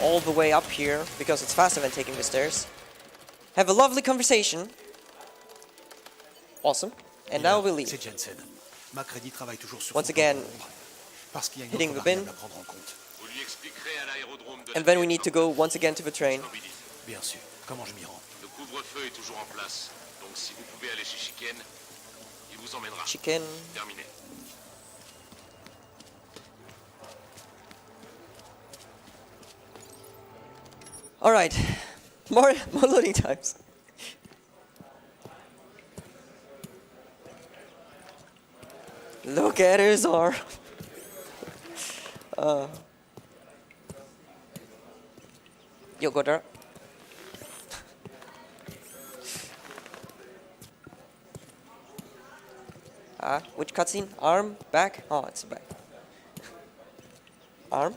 all the way up here, because it's faster than taking the stairs. Have a lovely conversation. Awesome. And now we leave. Once again, hitting the bin. And then we need to go once again to the train. Bien sûr. Comment je m'y rends? Le couvre-feu est toujours en place, donc si vous pouvez aller chez Chicken, il vous emmènera. Chicken. Terminé. Alright. More loading times. Look at his arm. Yo, go there. Which cutscene? Arm? Back? Oh, it's back. Arm?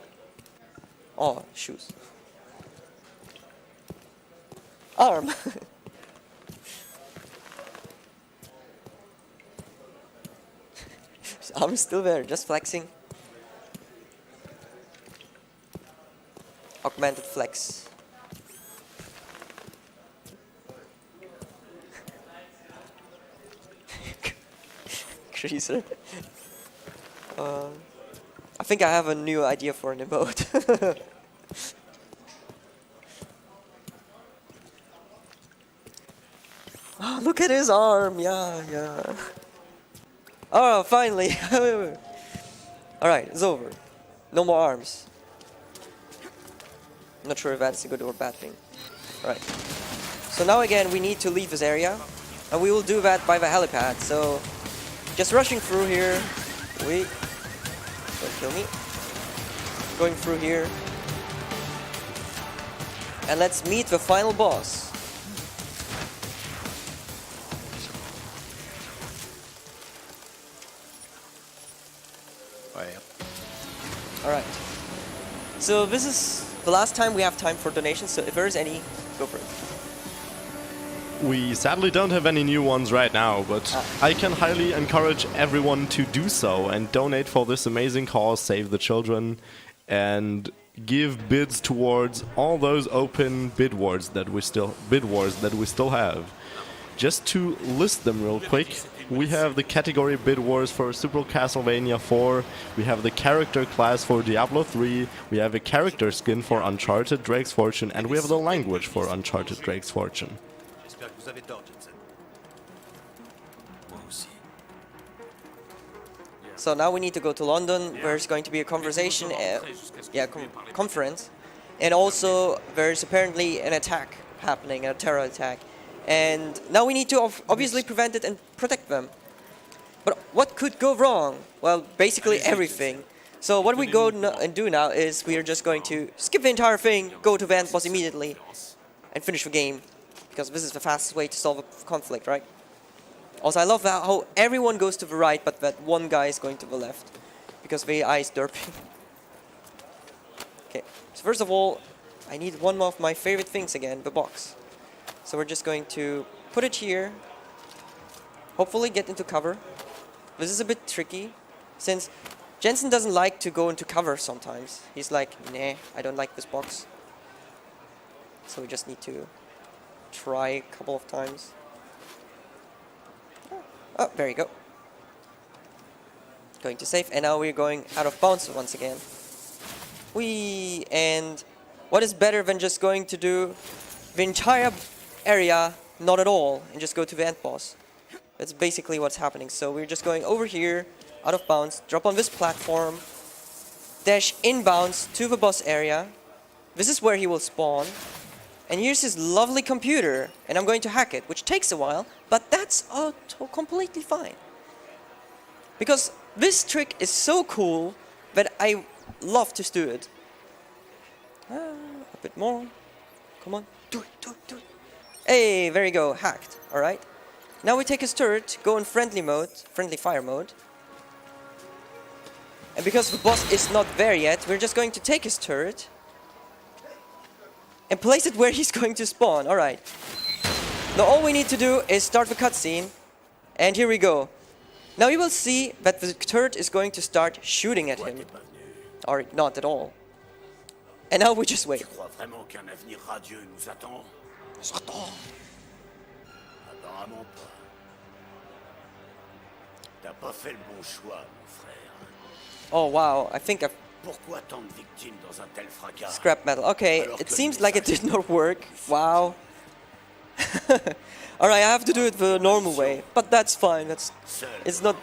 Oh, shoes. Arm! His arm's still there, just flexing. Augmented flex. Creaser. I think I have a new idea for an emote. Oh, look at his arm, yeah. Oh, finally. Alright, it's over. No more arms. I'm not sure if that's a good or bad thing. Alright. So now again we need to leave this area. And we will do that by the helipad, so just rushing through here. Wait. Don't kill me. Going through here. And let's meet the final boss. Alright. So this is the last time we have time for donations, so if there is any, go for it. We sadly don't have any new ones right now, but I can highly encourage everyone to do so and donate for this amazing cause, Save the Children, and give bids towards all those open bid wars that we still have. Just to list them real quick, we have the category bid wars for Super Castlevania 4, we have the character class for Diablo 3, we have a character skin for Uncharted Drake's Fortune, and we have the language for Uncharted Drake's Fortune. J'espère que vous avez tort, Jensen. Moi aussi. So now we need to go to London, where there's going to be a conversation, conference, and also there's apparently an attack happening, a terror attack. And now we need to obviously prevent it and protect them. But what could go wrong? Well, basically everything. So what we go and do now is we are just going to skip the entire thing, go to the end boss immediately, and finish the game. Because this is the fastest way to solve a conflict, right? Also, I love how everyone goes to the right, but that one guy is going to the left. Because the AI is derping. Okay, so first of all, I need one of my favorite things again, the box. So we're just going to put it here, hopefully get into cover. This is a bit tricky, since Jensen doesn't like to go into cover sometimes. He's like, nah, I don't like this box. So we just need to try a couple of times. Oh, there you go. Going to save, and now we're going out of bounds once again. And what is better than just going to do the entire area, not at all, and just go to the end boss. That's basically what's happening. So we're just going over here, out of bounds, drop on this platform, dash inbounds to the boss area. This is where he will spawn. And here's his lovely computer, and I'm going to hack it, which takes a while, but that's completely fine. Because this trick is so cool that I love to do it. A bit more. Come on, do it. Hey, there you go, hacked, alright. Now we take his turret, go in friendly fire mode. And because the boss is not there yet, we're just going to take his turret and place it where he's going to spawn, alright. Now all we need to do is start the cutscene, and here we go. Now you will see that the turret is going to start shooting at him. Or not at all. And now we just wait. Apparemment pas. T'as pas fait le bon choix, mon frère. Oh wow, I think Pourquoi tant de victimes dans un tel fracas? Scrap metal. Okay, Alors it que seems le like it message did not work. Wow. Alright, I have to do it the normal way, but that's fine. It's not.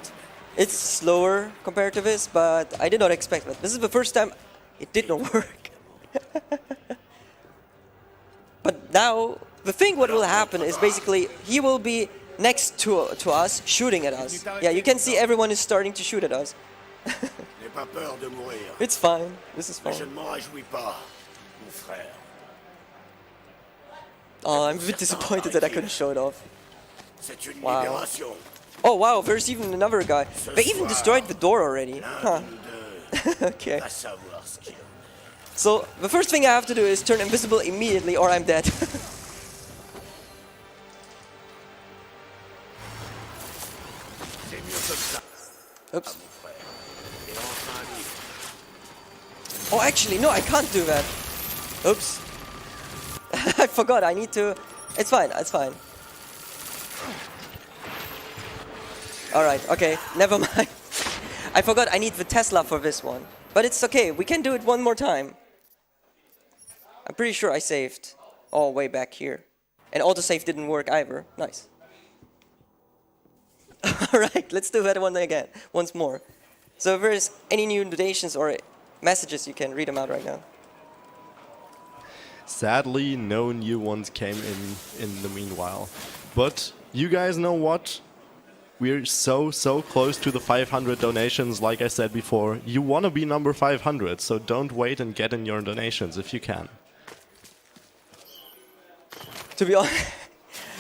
It's slower compared to this, but I did not expect that. This is the first time it did not work. But now the thing what will happen is basically he will be next to us, shooting at us. Yeah, you can see everyone is starting to shoot at us. N'aie pas peur de mourir. It's fine. This is Mais je fine. ne m'en réjouis pas, mon frère. Oh, I'm a bit disappointed that I couldn't show it off. C'est une Wow. libération. Oh wow, there's even another guy. They even destroyed the door already. Huh. L'un de nous deux Okay. va savoir ce qu'il en est. So the first thing I have to do is turn invisible immediately or I'm dead. C'est mieux comme ça, Oops. mon frère. Et enfin libre. Oh, actually, no, I can't do that. Oops. I forgot, I need to... It's fine, it's fine. Alright, okay, never mind. I forgot I need the Tesla for this one. But it's okay, we can do it one more time. I'm pretty sure I saved. Oh, way back here. And autosave didn't work either. Nice. Alright, let's do that one again. Once more. So if there's any new notations or messages, you can read them out right now. Sadly, no new ones came in the meanwhile. But you guys know what? We're so close to the 500 donations, like I said before. You want to be number 500, so don't wait and get in your donations if you can. To be honest,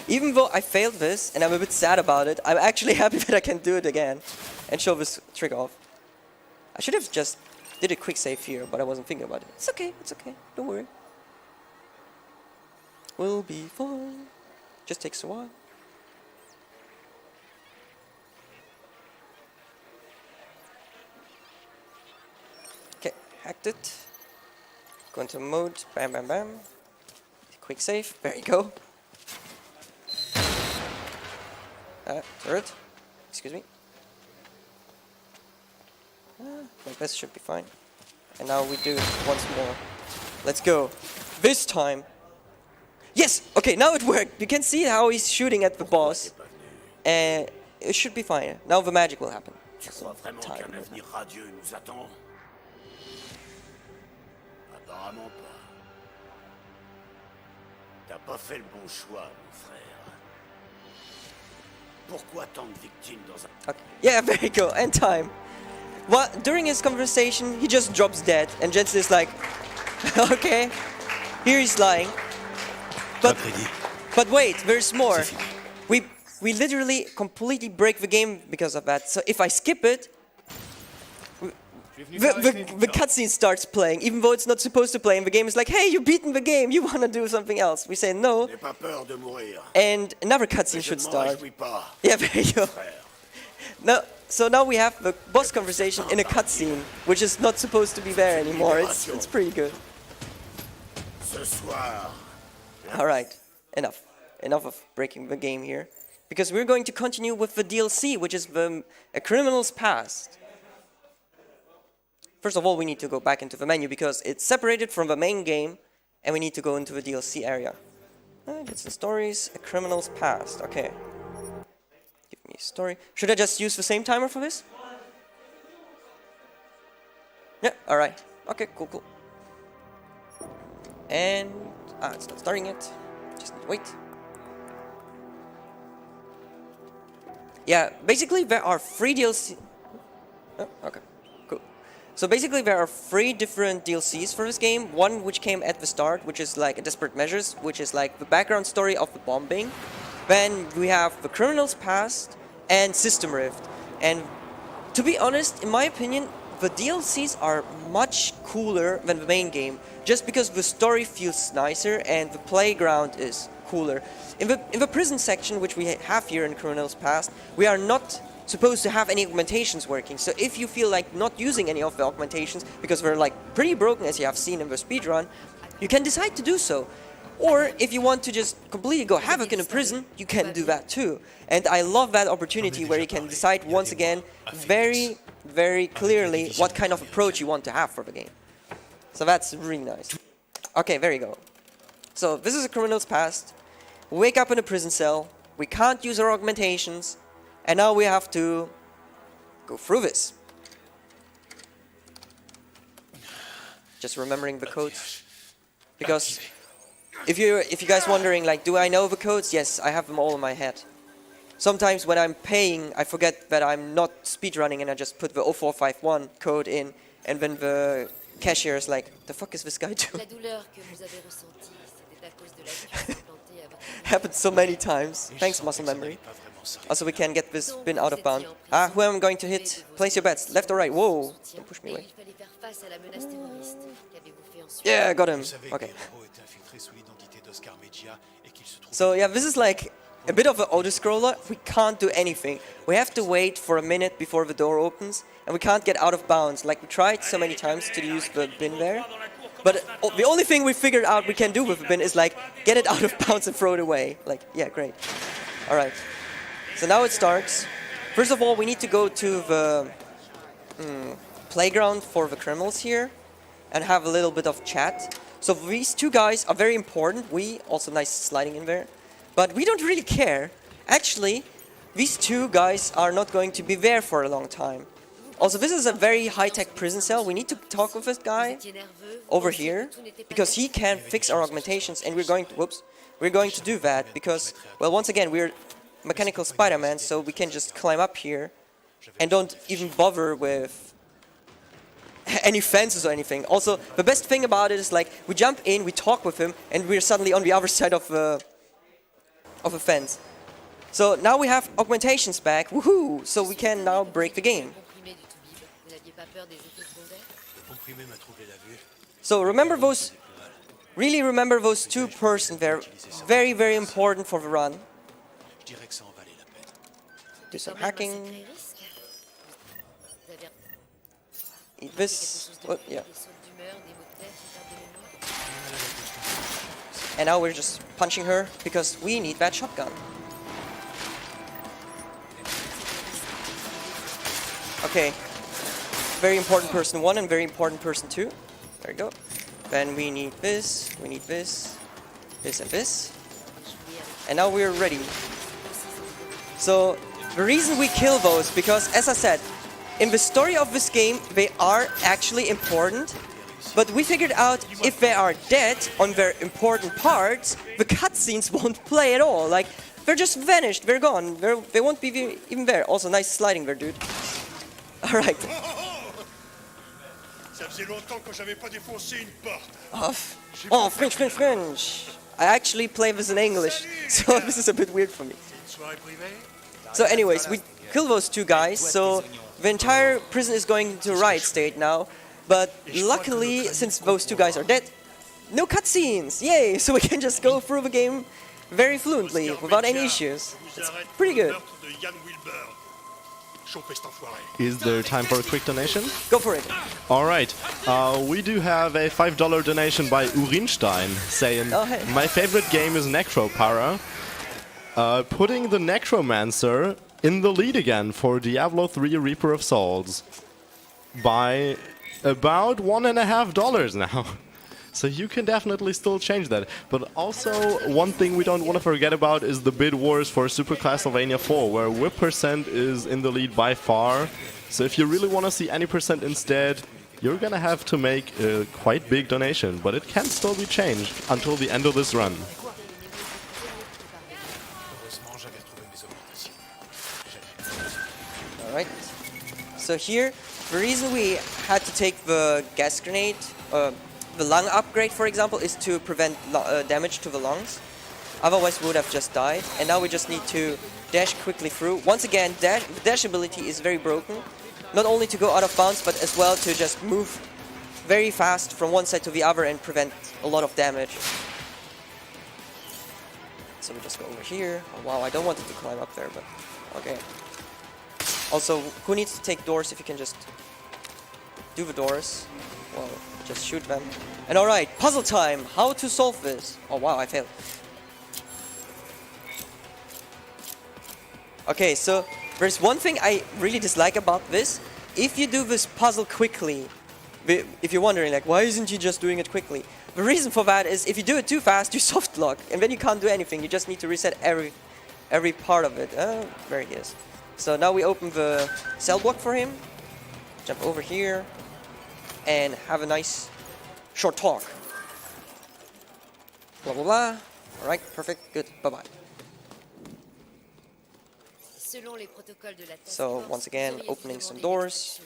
even though I failed this and I'm a bit sad about it, I'm actually happy that I can do it again and show this trick off. I should have just did a quick save here, but I wasn't thinking about it. It's okay, don't worry. We'll be fine. Just takes a while. Okay, hacked it. Go into mode, bam, bam, bam. Quick save, there you go. Turret, excuse me. Like this should be fine. And now we do it once more. Let's go. This time. Yes! Okay, now it worked. You can see how he's shooting at the boss. And it should be fine. Now the magic will happen. Tu crois vraiment qu'un avenir radieux nous attend? Apparemment pas. T'as pas fait le bon choix, mon frère. Pourquoi tant de victimes dans un... Okay. Yeah, there you go. End time. Well, during his conversation, he just drops dead. And Jensen is like, okay, here he's lying. But wait, there's more. We literally completely break the game because of that. So if I skip it, the cutscene starts playing, even though it's not supposed to play. And the game is like, hey, you've beaten the game. You want to do something else? We say no. N'aie pas peur de mourir. And another cutscene Je should ne m'en start. réjouis pas, Yeah, there you go. frère. So now we have the boss conversation in a cutscene, which is not supposed to be there anymore. It's pretty good. Ce soir, Alright, enough of breaking the game here. Because we're going to continue with the DLC, which is A Criminal's Past. First of all, we need to go back into the menu because it's separated from the main game and we need to go into the DLC area. Get some stories, A Criminal's Past, okay. Give me a story. Should I just use the same timer for this? Yeah, alright. Okay, cool. And, it's not starting yet. Just need to wait. Yeah, basically there are 3 DLC... Oh, okay, cool. So basically there are 3 different DLCs for this game. One which came at the start, which is like a Desperate Measures, which is like the background story of the bombing. Then we have The Criminal's Past and System Rift. And to be honest, in my opinion, the DLCs are much cooler than the main game, just because the story feels nicer and the playground is cooler. In the prison section, which we have here in Criminal's Past, we are not supposed to have any augmentations working. So if you feel like not using any of the augmentations, because they're like pretty broken as you have seen in the speedrun, you can decide to do so. Or if you want to just completely go havoc in a prison, you can do that too. And I love that opportunity where you can decide once again very, very clearly what kind of approach you want to have for the game. So that's really nice. Okay, there you go. So this is a criminal's past. We wake up in a prison cell. We can't use our augmentations. And now we have to go through this. Just remembering the codes. Because if you guys wondering, like, do I know the codes? Yes, I have them all in my head. Sometimes when I'm paying, I forget that I'm not speedrunning and I just put the 0451 code in, and then the cashier is like, the fuck is this guy doing? Happened so many times. Thanks, muscle memory. Also, we can get this bin out of bounds. Ah, who am I going to hit? Place your bets, left or right. Whoa, don't push me away. Yeah, I got him. Okay. So yeah, this is like a bit of an auto-scroller. We can't do anything. We have to wait for a minute before the door opens, and we can't get out of bounds. Like, we tried so many times to use the bin there, but the only thing we figured out we can do with the bin is like, get it out of bounds and throw it away. Like, yeah, great. Alright. So now it starts. First of all, we need to go to the playground for the criminals here and have a little bit of chat. So these two guys are very important. We also nice sliding in there. But we don't really care. Actually, these two guys are not going to be there for a long time. Also, this is a very high-tech prison cell. We need to talk with this guy over here because he can fix our augmentations, and we're going to do that because, well, once again, we're mechanical Spider-Man, so we can just climb up here and don't even bother with any fences or anything. Also, the best thing about it is, like, we jump in, we talk with him, and we're suddenly on the other side of a fence. So now we have augmentations back, woohoo! So we can now break the game. So remember those, really remember those two persons there, very, very important for the run. Do some hacking. Eat this. Oh, yeah. And now we're just punching her because we need that shotgun. Okay. Very important person 1 and very important person 2. There we go. Then we need this, and this. And now we're ready. So the reason we kill those, because as I said, in the story of this game, they are actually important. But we figured out if they are dead on their important parts, the cutscenes won't play at all. Like, they're just vanished, they're gone, they won't be even there. Also, nice sliding there, dude. Alright. Oh, French. I actually play this in English, so this is a bit weird for me. So anyways, we kill those two guys, so the entire prison is going into riot state now. But luckily, since those two guys are dead, no cutscenes! Yay! So we can just go through the game very fluently, without any issues. It's pretty good. Is there time for a quick donation? Go for it. Alright, we do have a $5 donation by Urinstein saying, oh, hey. My favorite game is Necropara. Putting the Necromancer in the lead again for Diablo 3 Reaper of Souls by about $1.50 now. So you can definitely still change that. But also, one thing we don't want to forget about is the bid wars for Super Castlevania 4, where Whip percent is in the lead by far. So if you really want to see any percent instead, you're gonna have to make a quite big donation. But it can still be changed until the end of this run. Alright. So here, the reason we had to take the gas grenade, the lung upgrade, for example, is to prevent damage to the lungs. Otherwise, we would have just died. And now we just need to dash quickly through. Once again, dash ability is very broken. Not only to go out of bounds, but as well to just move very fast from one side to the other and prevent a lot of damage. So we just go over here. Oh, wow, I don't want it to climb up there, but okay. Also, who needs to take doors if you can just do the doors? Well, just shoot them. And alright, puzzle time! How to solve this? Oh wow, I failed. Okay, so there's one thing I really dislike about this. If you do this puzzle quickly, if you're wondering like, why isn't he just doing it quickly? The reason for that is if you do it too fast, you soft lock, and then you can't do anything. You just need to reset every part of it. There he is. So now we open the cell block for him, jump over here, and have a nice short talk. Blah blah blah. Alright, perfect, good, bye-bye. So once again, opening some doors,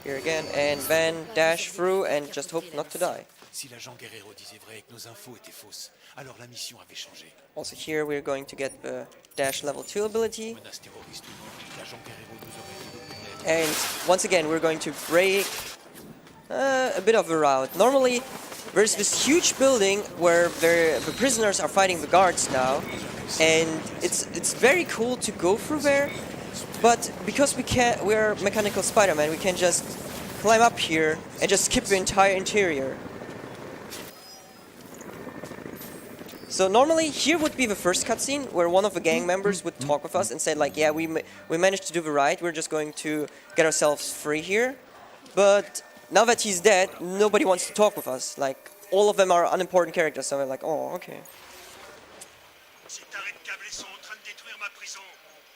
here again, and then dash through and just hope not to die. Si l'agent Guerrero disait vrai et que nos infos étaient fausses, alors la mission avait changé. Also here we're going to get the dash level 2 ability. Menace terroriste ou non, l'agent Guerrero nous aurait dit. And once again we're going to break a bit of a route. Normally there's this huge building where the prisoners are fighting the guards now, and it's very cool to go through there, but because we're mechanical Spider-Man, we can just climb up here and just skip the entire interior. So normally here would be the first cutscene where one of the gang members would talk with us and say like, yeah, we managed to do the right, we're just going to get ourselves free here. But now that he's dead, nobody wants to talk with us. Like, all of them are unimportant characters, so we're like, oh, okay. Ces tarés de câblés sont en train de détruire ma prison.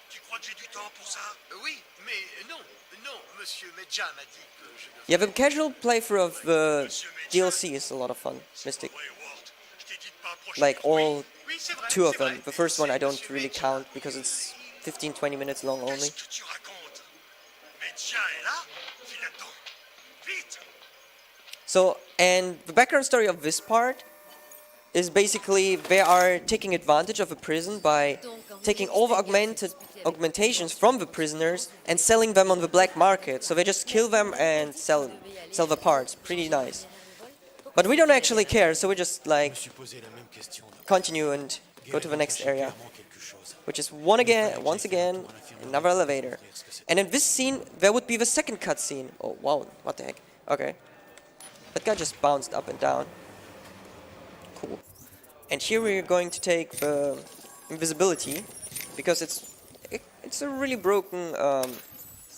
Tu crois que j'ai du temps pour ça? Oui, mais non, monsieur Medja m'a dit que je devrais. Yeah, the casual playthrough of the DLC is a lot of fun, Mystic. Ouais, Ward, je t'ai dit de pas approcher. Like all Oui, c'est vrai. two of c'est vrai. them. The first one I don't Monsieur really Medja. count because it's 15-20 minutes long only. Qu'est-ce que tu racontes? Medja est là? File là-dedans. Vite! So, and the background story of this part is basically they are taking advantage of a prison by taking all the augmentations from the prisoners and selling them on the black market. So they just kill them and sell the parts. Pretty nice. But we don't actually care, so we just like Je me suis posé la même question. continue and go to the next area, which is once again another elevator. And in this scene there would be the second cutscene. Oh wow, what the heck? Okay. That guy just bounced up and down. Cool. And here we're going to take the invisibility, because it's a really broken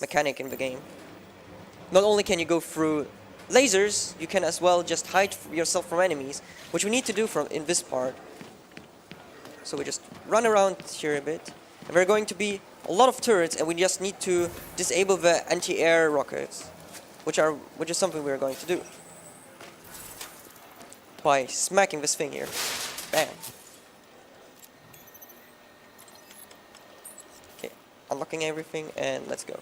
mechanic in the game. Not only can you go through lasers, you can as well just hide yourself from enemies, which we need to do in this part. So we just run around here a bit. And there are going to be a lot of turrets, and we just need to disable the anti-air rockets, which is something we're going to do by smacking this thing here. Bam. Okay, unlocking everything and let's go.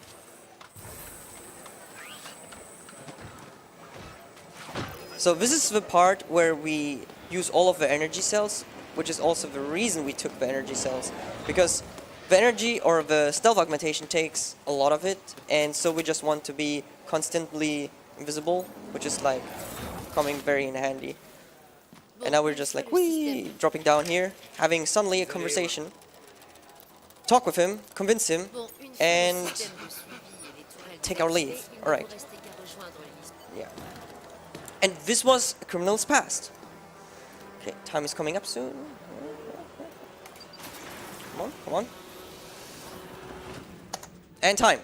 So this is the part where we use all of the energy cells, which is also the reason we took the energy cells, because the energy or the stealth augmentation takes a lot of it, and so we just want to be constantly invisible, which is like coming very in handy. And now we're just like, whee, dropping down here, having suddenly a conversation, talk with him, convince him, and take our leave. Alright. Yeah. And this was a criminal's past. Okay, time is coming up soon. Come on, come on. And time.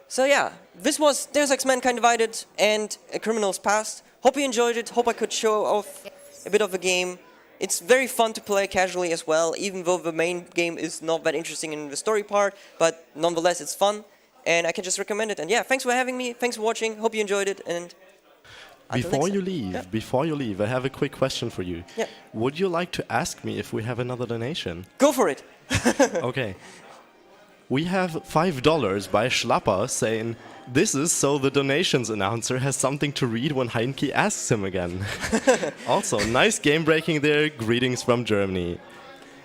So yeah, this was Deus Ex Mankind Divided and A Criminal's Past. Hope you enjoyed it, hope I could show off a bit of the game. It's very fun to play casually as well, even though the main game is not that interesting in the story part, but nonetheless it's fun, and I can just recommend it. And yeah, thanks for having me, thanks for watching, hope you enjoyed it, and until Before next you time. leave, Yeah. before you leave, I have a quick question for you. Yeah. Would you like to ask me if we have another donation? Go for it! Okay. We have $5 by Schlapper saying, "This is so the donations announcer has something to read when Heinki asks him again." Also, nice game breaking there. Greetings from Germany. And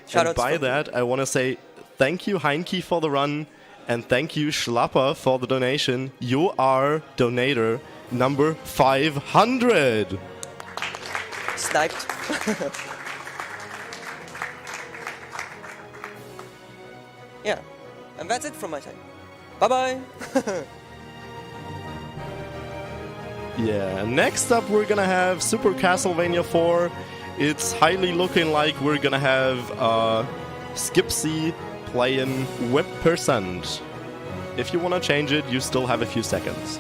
Shoutouts by from- that, I want to say thank you, Heinki, for the run, and thank you, Schlapper, for the donation. You are donator number 500. Sniped. yeah, and that's it from my side. Bye bye. Yeah, next up we're gonna have Super Castlevania 4. It's highly looking like we're gonna have Skipsy playing Whip %. If you wanna change it, you still have a few seconds.